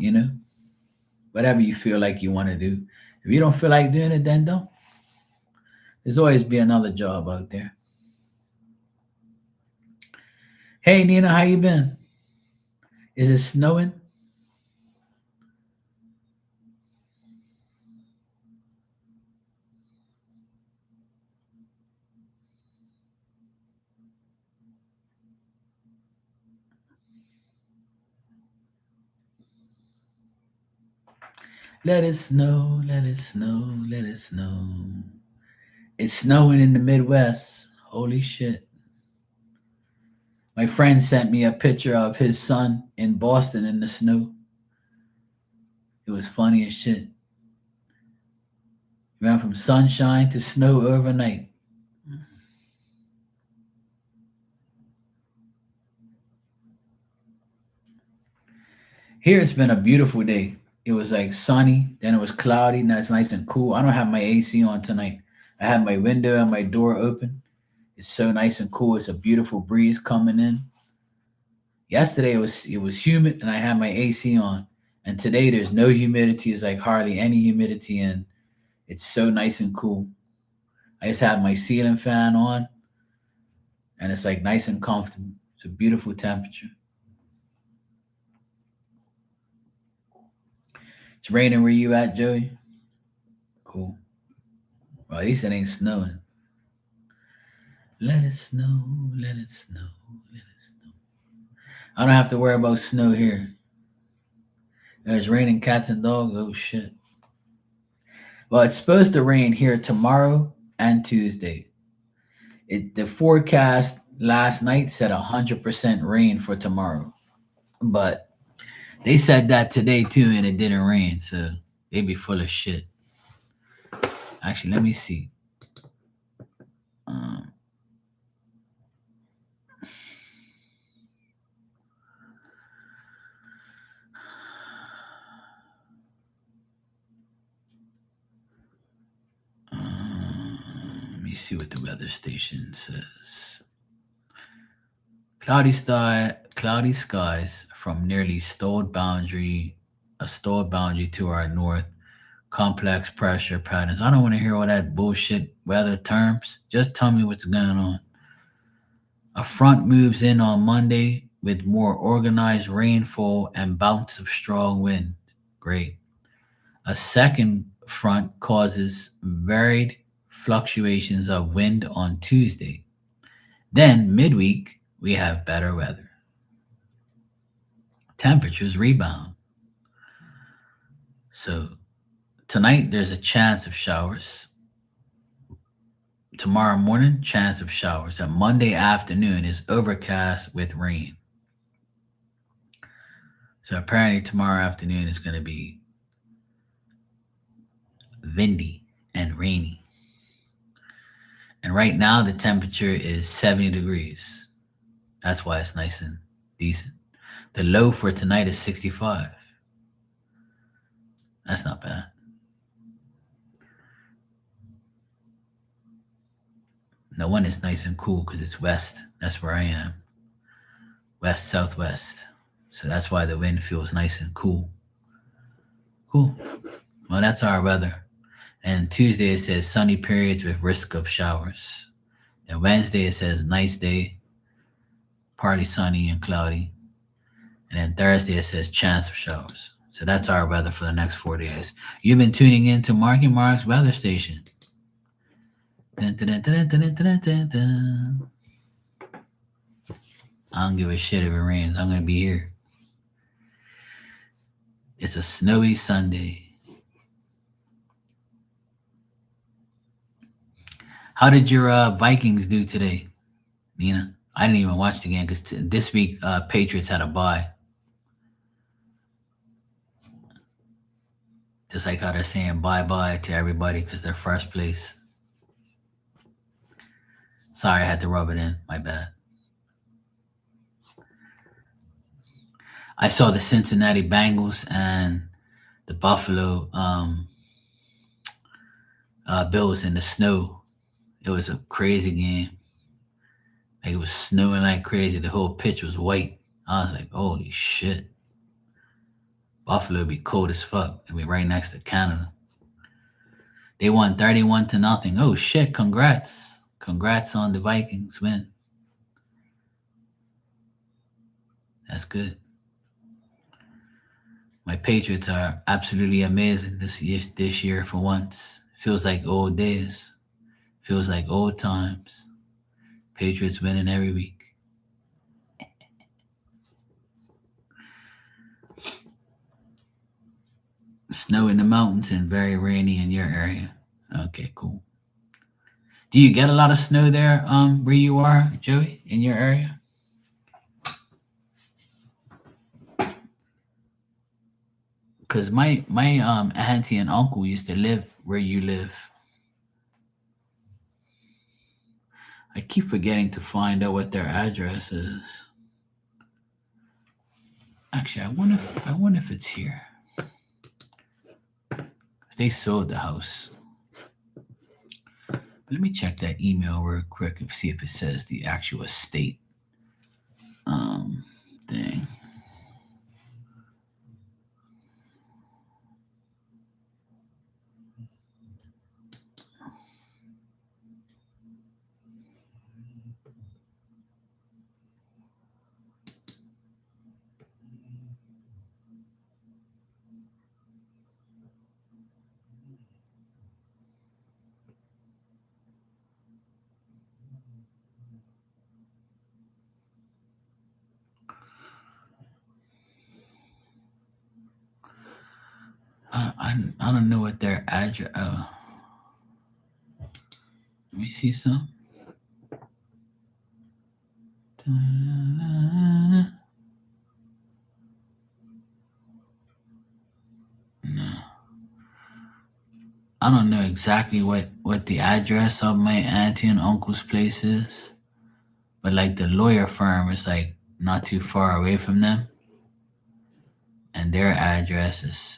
Whatever you feel like you want to do. If you don't feel like doing it, then don't. There's always be another job out there. Hey Nina, how you been? Is it snowing? Let it snow, let it snow, let it snow. It's snowing in the Midwest. Holy shit. My friend sent me a picture of his son in Boston in the snow. It was funny as shit. He went from sunshine to snow overnight. Here it's been a beautiful day. It was like sunny, then it was cloudy, now it's nice and cool. I don't have my AC on tonight. I have my window and my door open. It's so nice and cool. It's a beautiful breeze coming in. Yesterday it was humid and I had my AC on. And today there's no humidity. It's like hardly any humidity and it's so nice and cool. I just have my ceiling fan on and it's like nice and comfortable. It's a beautiful temperature. It's raining where you at, Joey? Cool. Well, at least it ain't snowing. Let it snow, let it snow, let it snow. I don't have to worry about snow here. It's raining cats and dogs. Oh shit. Well, it's supposed to rain here tomorrow and Tuesday. The forecast last night said 100% rain for tomorrow, but they said that today too, and it didn't rain. So they be full of shit. Actually, let me see. Um, let me see what the weather station says. Cloudy skies from nearly a stalled boundary to our north. Complex pressure patterns. I don't want to hear all that bullshit weather terms. Just tell me what's going on. A front moves in on Monday with more organized rainfall and bouts of strong wind. Great. A second front causes varied fluctuations of wind on Tuesday. Then, midweek, we have better weather. Temperatures rebound. So, tonight there's a chance of showers. Tomorrow morning, chance of showers. And Monday afternoon is overcast with rain. So, apparently, tomorrow afternoon is going to be windy and rainy. And right now, the temperature is 70 degrees. That's why it's nice and decent. The low for tonight is 65. That's not bad. No one is nice and cool because it's west. That's where I am. West, southwest. So that's why the wind feels nice and cool. Cool. Well, that's our weather. And Tuesday it says sunny periods with risk of showers. And Wednesday it says nice day, partly sunny and cloudy. And then Thursday it says chance of showers. So that's our weather for the next 4 days. You've been tuning in to Marky Mark's weather station. Dun, dun, dun, dun, dun, dun, dun, dun. I don't give a shit if it rains. I'm gonna be here. It's a snowy Sunday. How did your Vikings do today, Nina? I didn't even watch the game because this week Patriots had a bye. Just like how they're saying bye bye to everybody because they're first place. Sorry, I had to rub it in. My bad. I saw the Cincinnati Bengals and the Buffalo Bills in the snow. It was a crazy game. Like it was snowing like crazy. The whole pitch was white. I was like, holy shit. Buffalo be cold as fuck. It'd be right next to Canada. They won 31-0. Oh shit, congrats. Congrats on the Vikings win. That's good. My Patriots are absolutely amazing this year for once. Feels like old days. Feels like old times. Patriots winning every week. Snow in the mountains and very rainy in your area. Okay, cool. Do you get a lot of snow there, where you are, Joey, in your area? Because my auntie and uncle used to live where you live. I keep forgetting to find out what their address is. Actually, I wonder if it's here. 'Cause they sold the house. Let me check that email real quick and see if it says the actual estate um thing. I don't know what their address. Oh, let me see some. No, I don't know exactly what the address of my auntie and uncle's place is, but like the lawyer firm is like not too far away from them, and their address is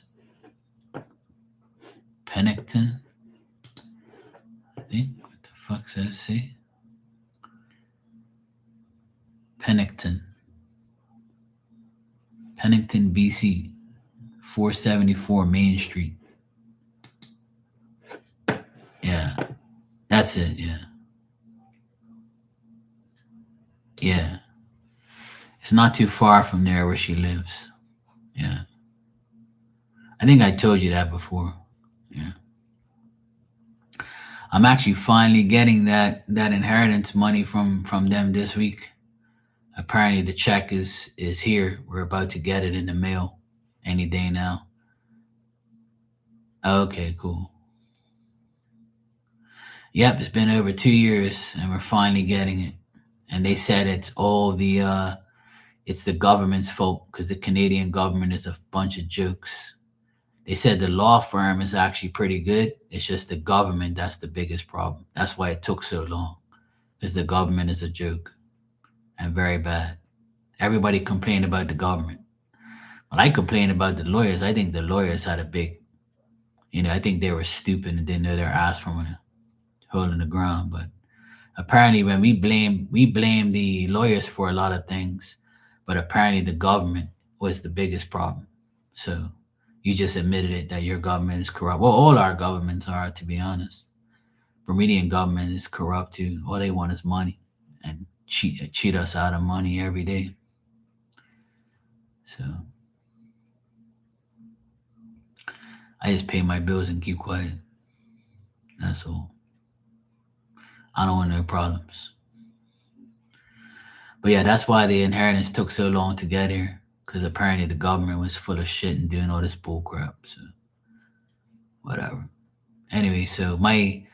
Pennington. I think what the fuck does it say? Pennington, Pennington, BC, 474 Main Street. Yeah, that's it. Yeah, yeah. It's not too far from there where she lives. Yeah, I think I told you that before. Yeah. I'm actually finally getting that inheritance money from them this week. Apparently the check is here. We're about to get it in the mail any day now. Okay, cool. Yep, it's been over 2 years and we're finally getting it. And they said it's the government's fault because the Canadian government is a bunch of jokes. They said the law firm is actually pretty good. It's just the government that's the biggest problem. That's why it took so long. Because the government is a joke and very bad. Everybody complained about the government. When I complain about the lawyers, I think the lawyers had a big, I think they were stupid and didn't know their ass from a hole in the ground. But apparently, when we blame the lawyers for a lot of things, but apparently the government was the biggest problem. So you just admitted it that your government is corrupt. Well, all our governments are, to be honest. Bermudian government is corrupt too. All they want is money and cheat us out of money every day. So I just pay my bills and keep quiet. That's all. I don't want no problems. But yeah, that's why the inheritance took so long to get here. Because apparently the government was full of shit and doing all this bull crap. So whatever. Anyway, so my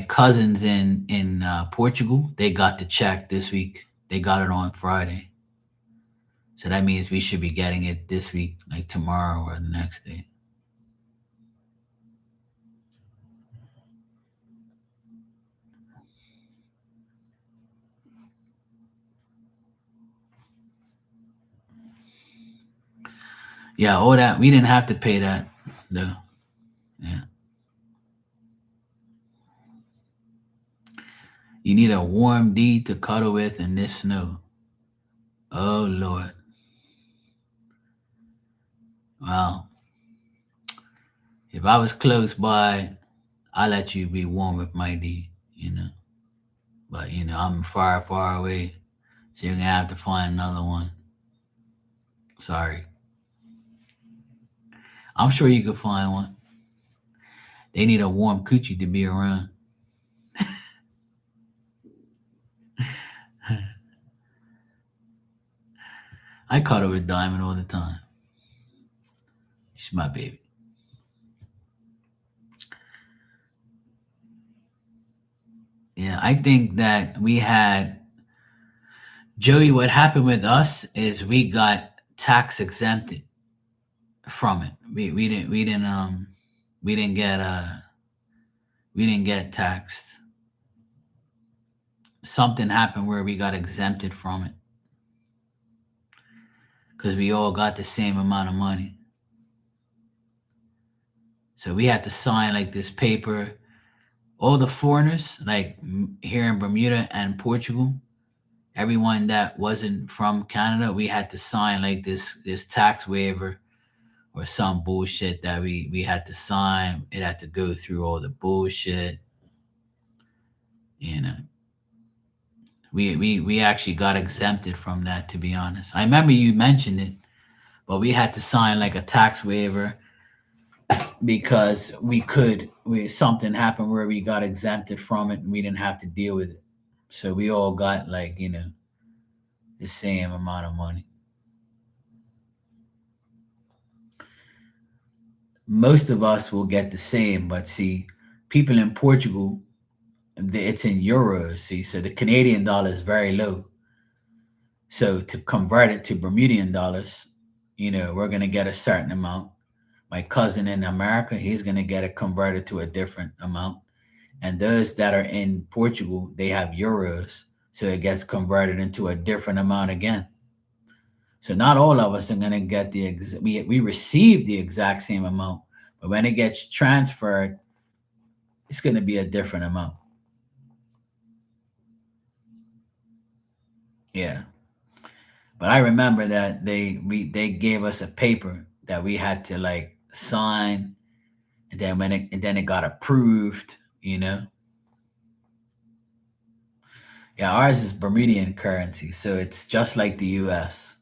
cousins in Portugal, they got the check this week. They got it on Friday. So that means we should be getting it this week, like tomorrow or the next day. Yeah, all that we didn't have to pay that though. Yeah. You need a warm deed to cuddle with in this snow. Oh Lord. Well, if I was close by, I'll let you be warm with my deed, you know. But I'm far, far away. So you're gonna have to find another one. Sorry. I'm sure you could find one. They need a warm coochie to be around. I cuddle with Diamond all the time. She's my baby. Yeah, I think that we had Joey. What happened with us is we got tax exempted from it. We didn't get we didn't get taxed. Something happened where we got exempted from it because we all got the same amount of money. So we had to sign like this paper. All the foreigners, like here in Bermuda and Portugal, everyone that wasn't from Canada, we had to sign like this tax waiver or some bullshit that we had to sign. It had to go through all the bullshit. You know, we actually got exempted from that. To be honest, I remember you mentioned it, but we had to sign like a tax waiver because we something happened where we got exempted from it and we didn't have to deal with it. So we all got like the same amount of money. Most of us will get the same, but see, people in Portugal, it's in euros. See, so the Canadian dollar is very low. So to convert it to Bermudian dollars, we're gonna get a certain amount. My cousin in America, he's gonna get it converted to a different amount. And those that are in Portugal, they have euros, so it gets converted into a different amount again. So not all of us are gonna get we receive the exact same amount, but when it gets transferred, it's gonna be a different amount. Yeah. But I remember that they gave us a paper that we had to like sign, and then it got approved, you know. Yeah, ours is Bermudian currency, so it's just like the US.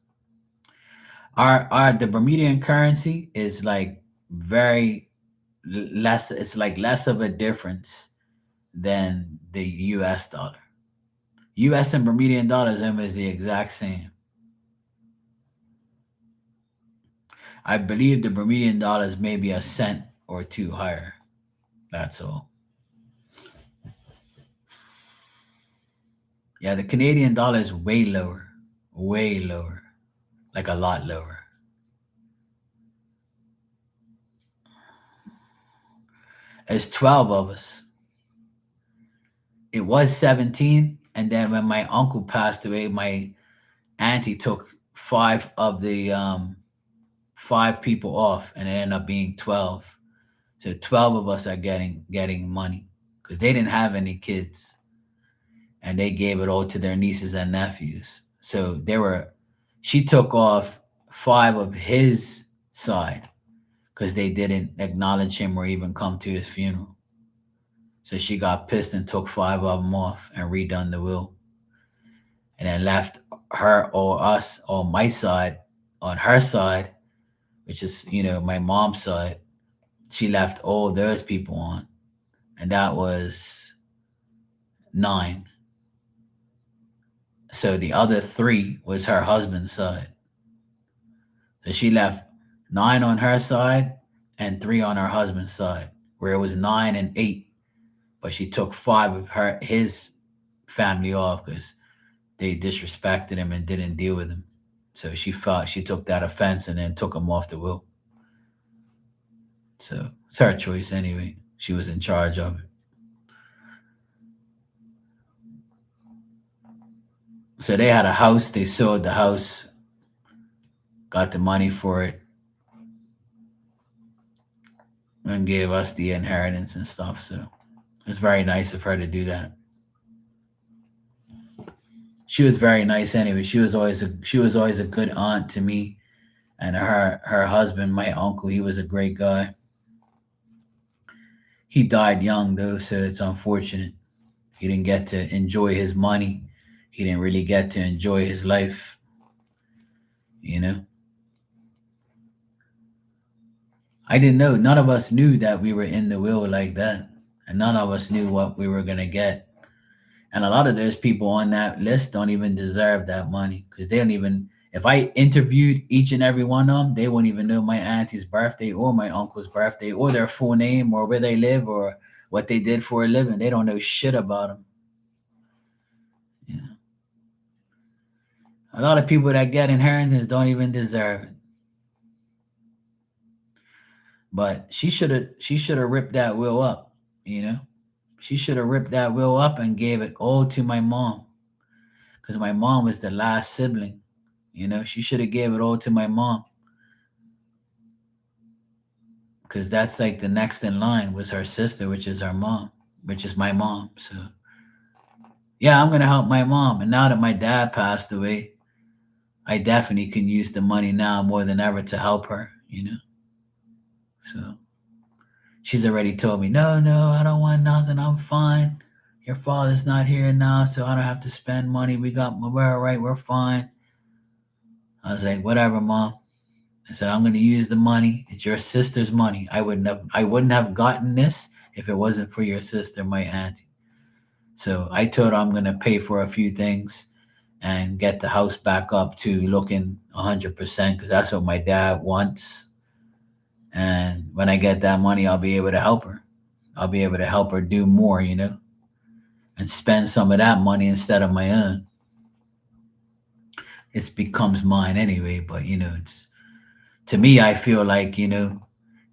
Our the Bermudian currency is like very less, it's like less of a difference than the US dollar. US and Bermudian dollars is the exact same. I believe the Bermudian dollars may be a cent or two higher. That's all. Yeah, the Canadian dollar is way lower, like a lot lower. There's 12 of us. It was 17, and then when my uncle passed away, my auntie took five people off, and it ended up being 12. So 12 of us are getting money because they didn't have any kids, and they gave it all to their nieces and nephews. So she took off five of his side because they didn't acknowledge him or even come to his funeral. So she got pissed and took five of them off and redone the will, and then left her or us or my side on her side, which is, my mom's side, she left all those people on, and that was nine. So the other three was her husband's side. So she left nine on her side and three on her husband's side, where it was nine and eight. But she took five of his family off because they disrespected him and didn't deal with him. So she took that offense and then took him off the will. So it's her choice anyway. She was in charge of it. So they had a house. They sold the house, got the money for it, and gave us the inheritance and stuff. So it's very nice of her to do that. She was very nice anyway. She was always a good aunt to me, and her husband, my uncle, he was a great guy. He died young though, so it's unfortunate. He didn't get to enjoy his money. He didn't really get to enjoy his life, you know. I didn't know. None of us knew that we were in the will like that, and none of us knew what we were gonna get. And a lot of those people on that list don't even deserve that money because they don't even. If I interviewed each and every one of them, they wouldn't even know my auntie's birthday or my uncle's birthday or their full name or where they live or what they did for a living. They don't know shit about them. You know? A lot of people that get inheritance don't even deserve it. But she should have ripped that will up. You know, she should have ripped that will up and gave it all to my mom because my mom was the last sibling. She should have gave it all to my mom because that's like the next in line was her sister, which is her mom, which is my mom. So yeah, I'm gonna help my mom. And now that my dad passed away, I definitely can use the money now more than ever to help her. So she's already told me, no, no, I don't want nothing. I'm fine. Your father's not here now, so I don't have to spend money. We're all right. We're fine. I was like, whatever, mom. I said, I'm going to use the money. It's your sister's money. I wouldn't have gotten this if it wasn't for your sister, my auntie. So I told her I'm going to pay for a few things and get the house back up to looking 100% because that's what my dad wants. And when I get that money, I'll be able to help her. I'll be able to help her do more, and spend some of that money instead of my own. It becomes mine anyway, but it's to me, I feel like,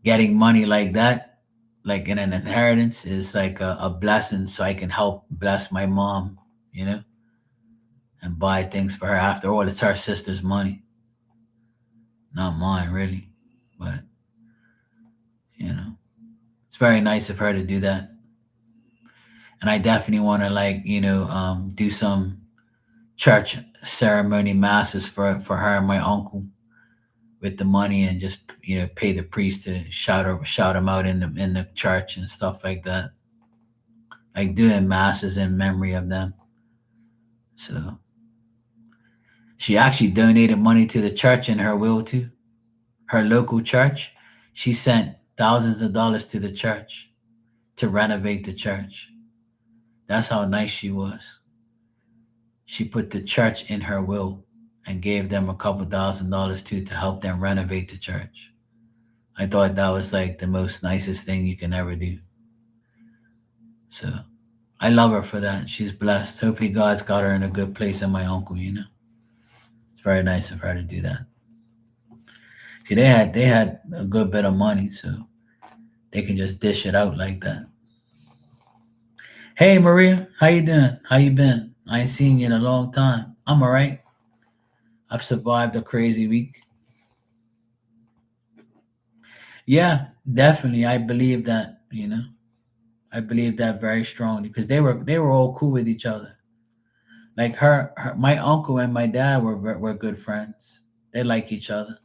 getting money like that, like in an inheritance, is like a blessing so I can help bless my mom, you know, and buy things for her. After all, it's her sister's money, not mine, really. But, you know, it's very nice of her to do that. And I definitely want to, like, do some church ceremony masses for her and my uncle with the money and just pay the priest to shout him out in the church and stuff like that, like doing masses in memory of them. So she actually donated money to the church in her will too, her local church. She sent thousands of dollars to the church to renovate the church. That's how nice she was. She put the church in her will and gave them a couple $1,000 too to help them renovate the church. I thought that was like the most nicest thing you can ever do. So I love her for that. She's blessed. Hopefully God's got her in a good place and my uncle. It's very nice of her to do that. See, they had a good bit of money, so they can just dish it out like that. Hey Maria, how you doing? How you been? I ain't seen you in a long time. I'm all right. I've survived a crazy week. Yeah, definitely. I believe that. I believe that very strongly because they were all cool with each other. Like my uncle and my dad were good friends. They like each other.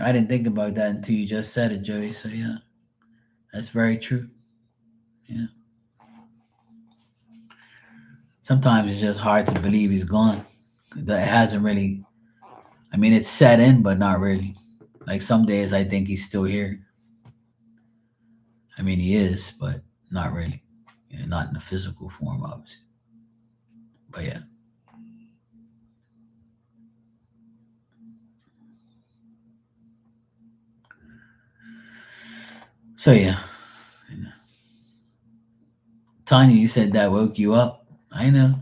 I didn't think about that until you just said it, Joey. So yeah, that's very true. Yeah. Sometimes it's just hard to believe he's gone. It hasn't really. I mean, it's set in, but not really. Like some days, I think he's still here. I mean, he is, but not really. Not in the physical form, obviously. But yeah. So yeah. Tanya, you said that woke you up. I know.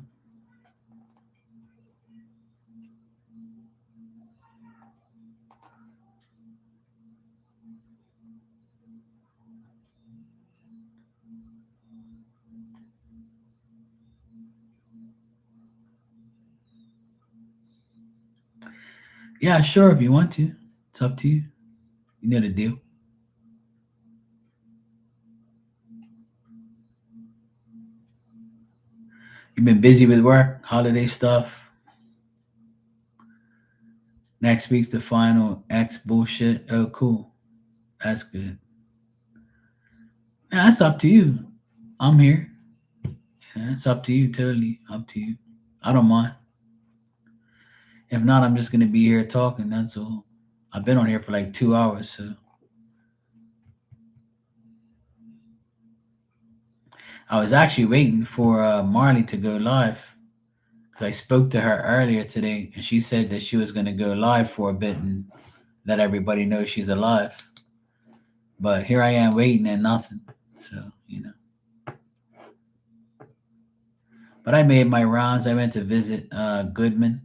Yeah, sure. If you want to, it's up to you. You know the deal. You've been busy with work, holiday stuff. Next week's the final X bullshit. Oh, cool. That's good. Yeah, that's up to you. I'm here. Yeah, it's up to you. Totally up to you. I don't mind. If not, I'm just gonna be here talking. That's all. I've been on here for like 2 hours, so I was actually waiting for Marley to go live because I spoke to her earlier today, and she said that she was gonna go live for a bit and let everybody know she's alive. But here I am waiting and nothing. So. But I made my rounds. I went to visit Goodman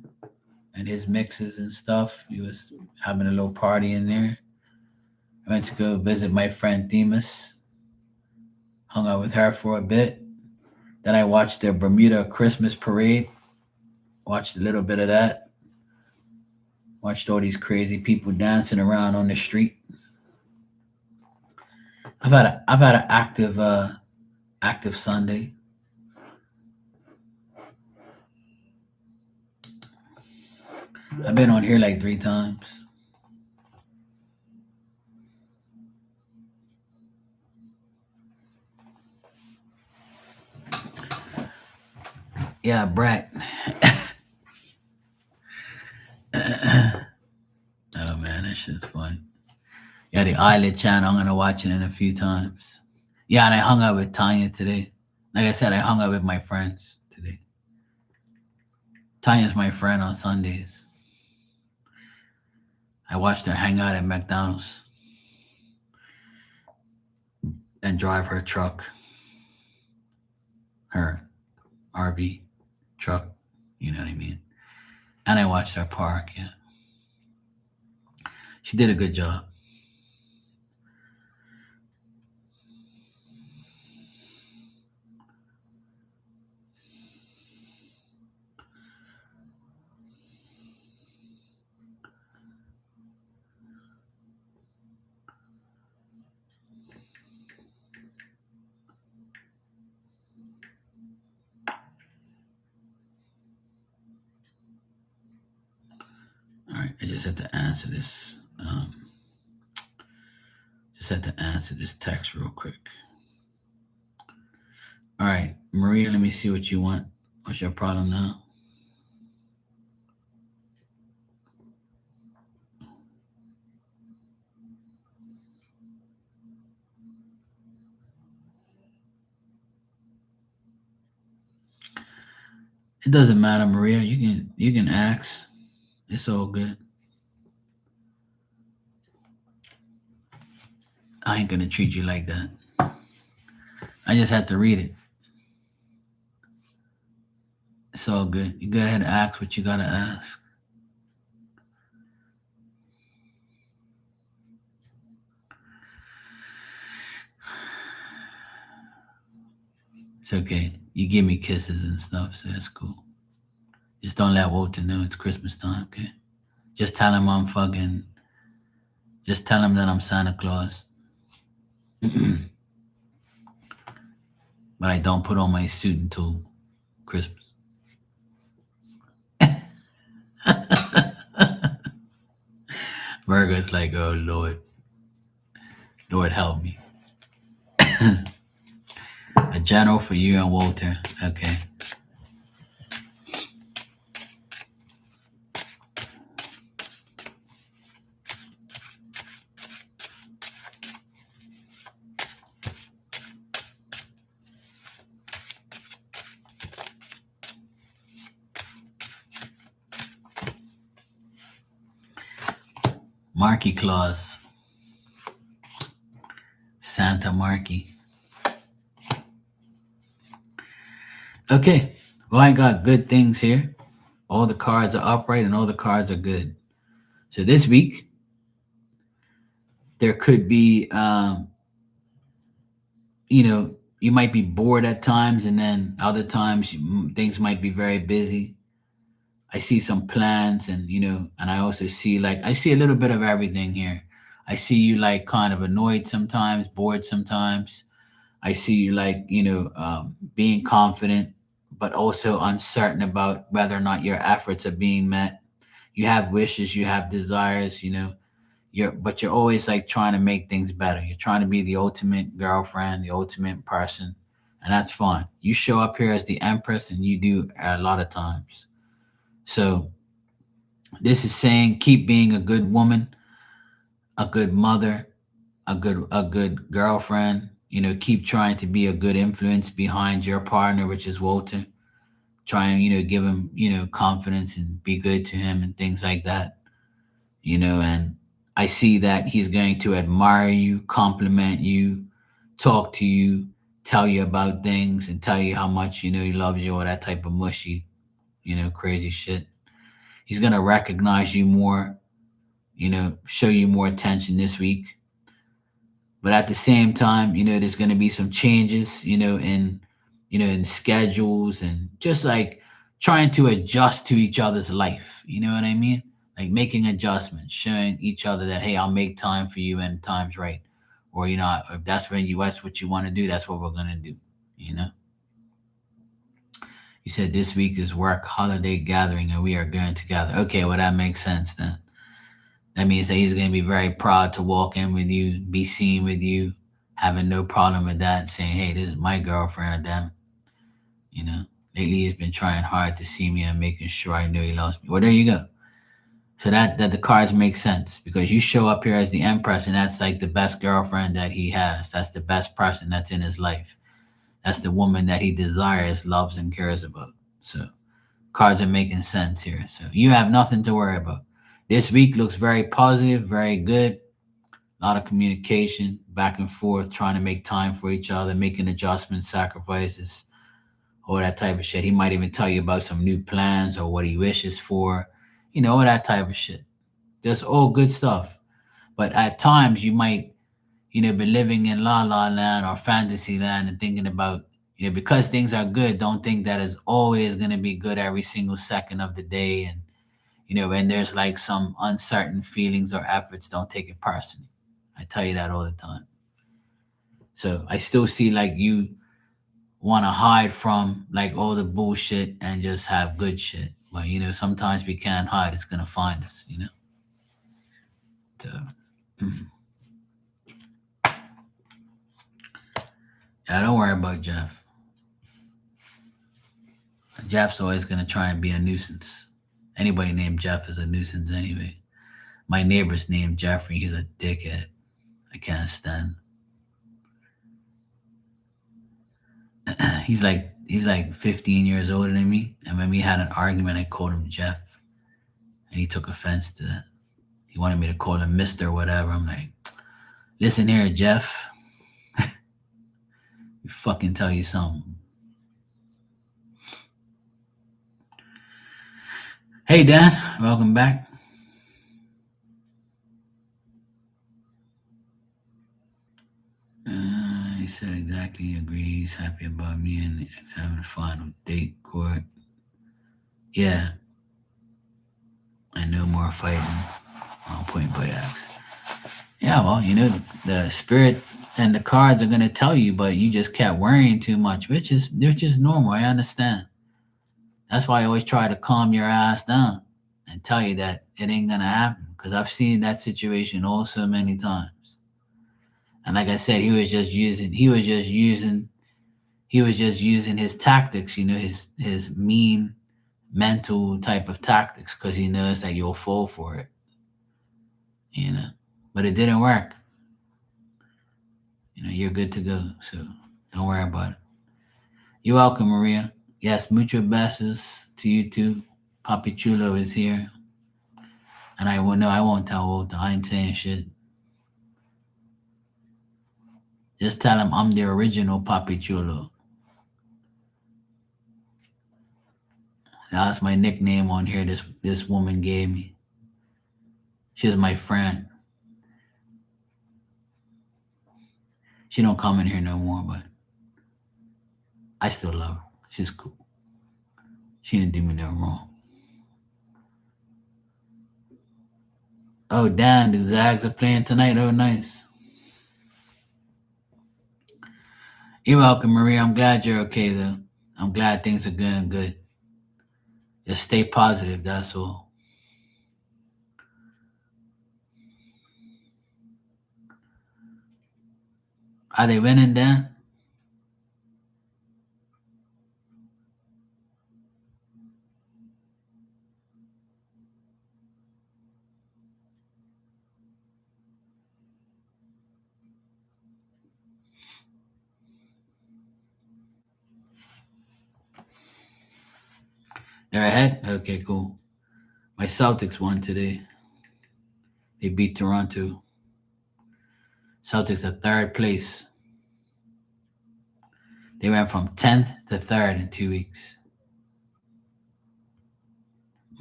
and his mixes and stuff. He was having a little party in there. I went to go visit my friend Themis. Hung out with her for a bit. Then I watched the Bermuda Christmas parade. Watched a little bit of that. Watched all these crazy people dancing around on the street. I've had an active Sunday. I've been on here like 3 times. Yeah, Brat. Oh man, that shit's fun. Yeah, the Eyelid channel. I'm gonna watch it in a few times. Yeah, and I hung out with Tanya today. Like I said, I hung out with my friends today. Tanya's my friend on Sundays. I watched her hang out at McDonald's and drive her truck, her RV truck. You know what I mean? And I watched her park. Yeah, she did a good job. All right, I just had to answer this. Just had to answer this text real quick. All right, Maria, let me see what you want. What's your problem now? It doesn't matter, Maria. You can ask. It's all good. I ain't gonna treat you like that. I just had to read it. It's all good. You go ahead and ask what you gotta ask. It's okay. You give me kisses and stuff, so that's cool. Just don't let Walter know it's Christmas time, okay? Just tell him I'm fucking. Just tell him that I'm Santa Claus. But I don't put on my suit until Christmas. Virgo's like, oh Lord, Lord help me. A general for you and Walter. Okay. Marky Claus. Santa Marky. Okay. Well, I got good things here. All the cards are upright and all the cards are good. So this week, there could be, you might be bored at times, and then other times things might be very busy. I see some plans, and I also see I see a little bit of everything here. I see you like kind of annoyed sometimes, bored sometimes. I see you being confident, but also uncertain about whether or not your efforts are being met. You have wishes, you have desires, but you're always like trying to make things better. You're trying to be the ultimate girlfriend, the ultimate person, and that's fine. You show up here as the empress, and you do a lot of times. So this is saying keep being a good woman, a good mother, a good girlfriend. Keep trying to be a good influence behind your partner, which is Walter. Try and give him confidence and be good to him and things like that. And I see that he's going to admire you, compliment you, talk to you, tell you about things, and tell you how much he loves you, all that type of mushy, crazy shit. He's gonna recognize you more, show you more attention this week. But at the same time, there's gonna be some changes, in schedules, and just like trying to adjust to each other's life. You know what I mean? Like making adjustments, showing each other that, hey, I'll make time for you when time's right. Or, if that's what you want to do, that's what we're gonna do. You know? You said this week is work holiday gathering and we are going together. Okay, well that makes sense then. That means that he's gonna be very proud to walk in with you, be seen with you, having no problem with that, saying, hey, this is my girlfriend, damn. You know. Lately he's been trying hard to see me and making sure I know he loves me. Well, there you go. So that the cards make sense because you show up here as the empress, and that's like the best girlfriend that he has. That's the best person that's in his life. That's the woman that he desires, loves, and cares about. So cards are making sense here. So you have nothing to worry about. This week looks very positive, very good. A lot of communication, back and forth, trying to make time for each other, making adjustments, sacrifices, all that type of shit. He might even tell you about some new plans or what he wishes for, all that type of shit. Just all good stuff. But at times you might, be living in la la land or fantasy land and thinking about, because things are good, don't think that it's always going to be good every single second of the day. And, when there's like some uncertain feelings or efforts, don't take it personally. I tell you that all the time. So I still see like you want to hide from like all the bullshit and just have good shit. But, sometimes we can't hide. It's going to find us. So, yeah, don't worry about Jeff. Jeff's always going to try and be a nuisance. Anybody named Jeff is a nuisance anyway. My neighbor's named Jeffrey. He's a dickhead. I can't stand. he's like 15 years older than me, and when we had an argument, I called him Jeff, and he took offense to that. He wanted me to call him Mister whatever. I'm like, listen here, Jeff. We fucking tell you something. Hey, Dan. Welcome back. He said exactly. He agrees. He's happy about me and having a final date court. Yeah. And no more fighting on point blanks. Yeah, well, the spirit and the cards are gonna tell you, but you just kept worrying too much, which is normal. I understand. That's why I always try to calm your ass down and tell you that it ain't gonna happen because I've seen that situation all so many times. And like I said, he was just using his tactics, his mean mental type of tactics because he knows that you'll fall for it, you know. But it didn't work. You're good to go, so don't worry about it. You're welcome, Maria. Yes, mucho besos to you too. Papi Chulo is here. And I will know I won't tell Walter. I ain't saying shit. Just tell him I'm the original Papi Chulo. That's my nickname on here. This woman gave me. She's my friend. She don't come in here no more, but I still love her. She's cool. She didn't do me no wrong. Oh, damn, the Zags are playing tonight. Oh, nice. You're welcome, Maria. I'm glad you're okay, though. I'm glad things are going good. Just stay positive, that's all. Are they winning, Dan? They're ahead? Okay, cool. My Celtics won today. They beat Toronto. Celtics are third place. They went from 10th to third in 2 weeks.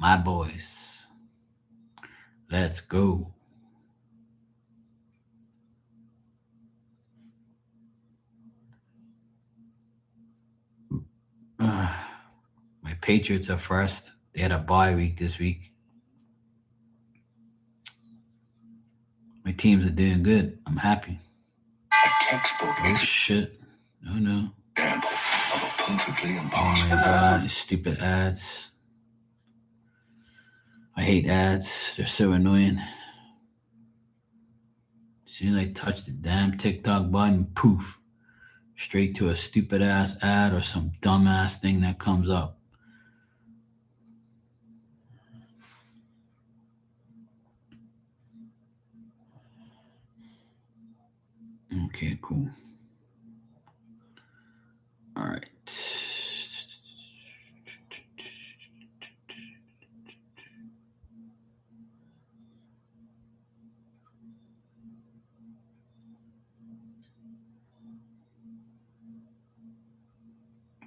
My boys. Let's go. My Patriots are first. They had a bye week this week. My teams are doing good. I'm happy. A textbook Oh shit. Oh no. example of a perfectly Oh impossible my god, stupid ads. I hate ads. They're so annoying. As soon as I touch the damn TikTok button, poof. Straight to a stupid ass ad or some dumbass thing that comes up. Okay, cool. All right.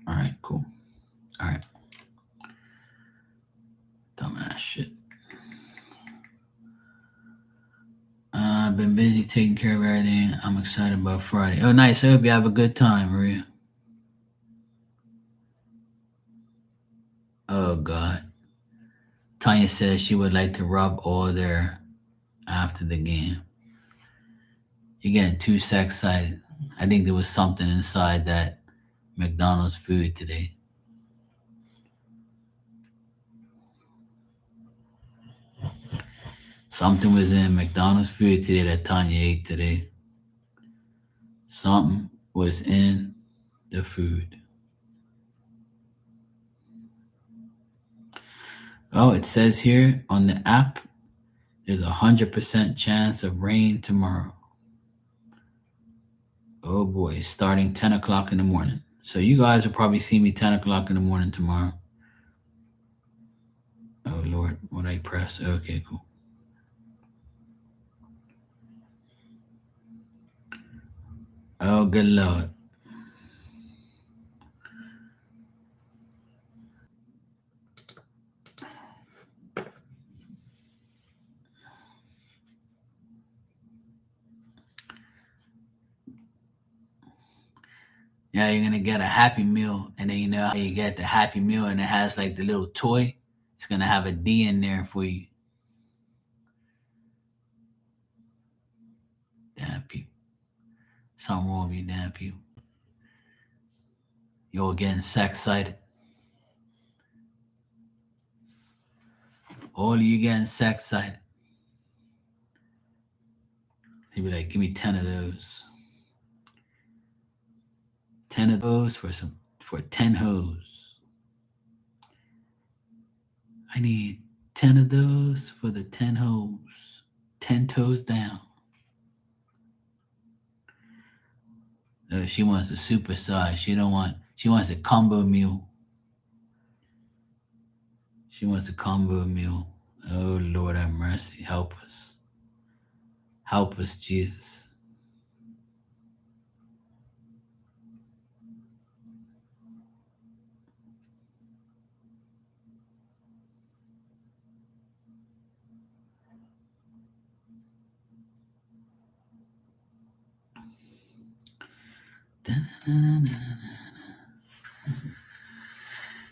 All right, cool. All right. Dumbass shit. I've been busy taking care of everything. I'm excited about Friday. Oh, nice. I hope you have a good time, Maria. Oh, God. Tanya says she would like to rub all there after the game. You're getting too sex-excited. I think there was something inside that McDonald's food today. Something was in McDonald's food today that Tanya ate today. Something was in the food. Oh, it says here on the app, there's a 100% chance of rain tomorrow. Oh boy, starting 10 o'clock in the morning. So you guys will probably see me 10 o'clock in the morning tomorrow. Oh Lord, what I press? Okay, cool. Oh, good Lord. Yeah, you're gonna get a Happy Meal, and then you know how you get the Happy Meal, and it has like the little toy. It's gonna have a D in there for you. Damn people, something wrong with you, damn people. You're getting sex excited. All of you getting sex excited. He'd be like, "Give me 10 of those. 10 of those for 10 hoes. I need 10 of those for the 10 hoes. 10 toes down." No, she wants a super size. She wants a combo meal. She wants a combo meal. Oh, Lord have mercy. Help us. Help us, Jesus.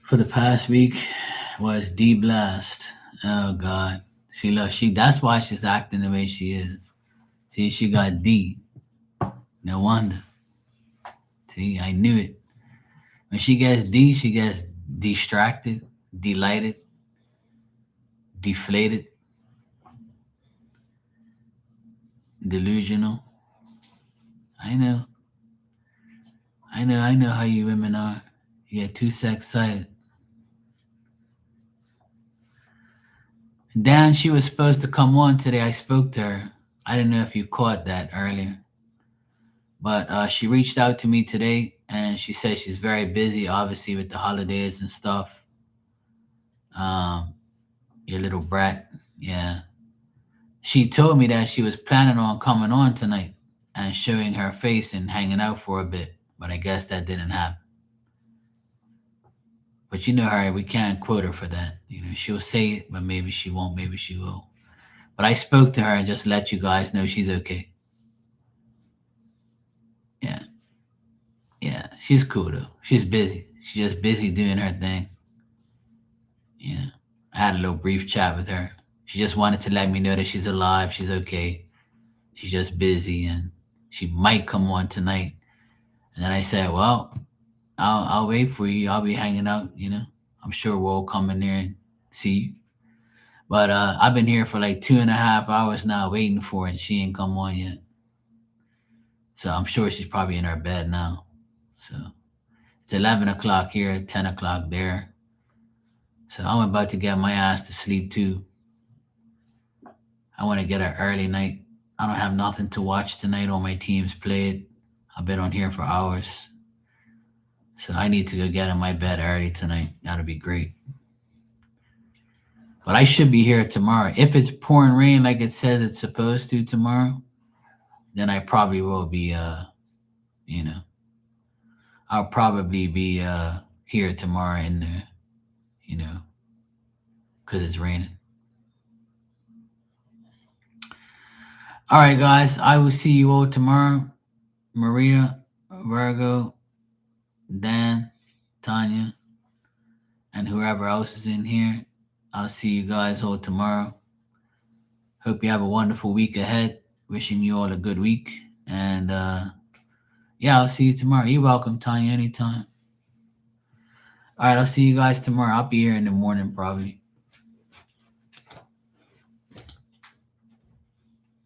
For the past week was D Blast. Oh God. See, look, that's why she's acting the way she is. See, she got D. No wonder. See, I knew it. When she gets D, she gets distracted, delighted, deflated, delusional. I know. I know how you women are. You get too excited. Dan, she was supposed to come on today. I spoke to her. I didn't know if you caught that earlier. But she reached out to me today and she said she's very busy, obviously, with the holidays and stuff. Your little brat. Yeah. She told me that she was planning on coming on tonight and showing her face and hanging out for a bit. But I guess that didn't happen. But you know her, we can't quote her for that. You know, she'll say it, but maybe she won't, maybe she will. But I spoke to her and just let you guys know she's okay. Yeah. Yeah. She's cool though. She's busy. She's just busy doing her thing. Yeah. I had a little brief chat with her. She just wanted to let me know that she's alive, she's okay. She's just busy and she might come on tonight. And then I said, well, I'll wait for you. I'll be hanging out, you know. I'm sure we'll come in there and see you. But I've been here for like 2.5 hours now waiting for her and she ain't come on yet. So I'm sure she's probably in her bed now. So it's 11 o'clock here, 10 o'clock there. So I'm about to get my ass to sleep too. I want to get an early night. I don't have nothing to watch tonight. All my teams played. I've been on here for hours. So I need to go get in my bed early tonight. That'll be great. But I should be here tomorrow. If it's pouring rain like it says it's supposed to tomorrow, then I probably will be you know, I'll probably be here tomorrow in the, you know, because it's raining. All right, guys. I will see you all tomorrow. Maria, Virgo, Dan, Tanya, and whoever else is in here. I'll see you guys all tomorrow. Hope you have a wonderful week ahead. Wishing you all a good week. And yeah, I'll see you tomorrow. You're welcome, Tanya, anytime. All right, I'll see you guys tomorrow. I'll be here in the morning probably.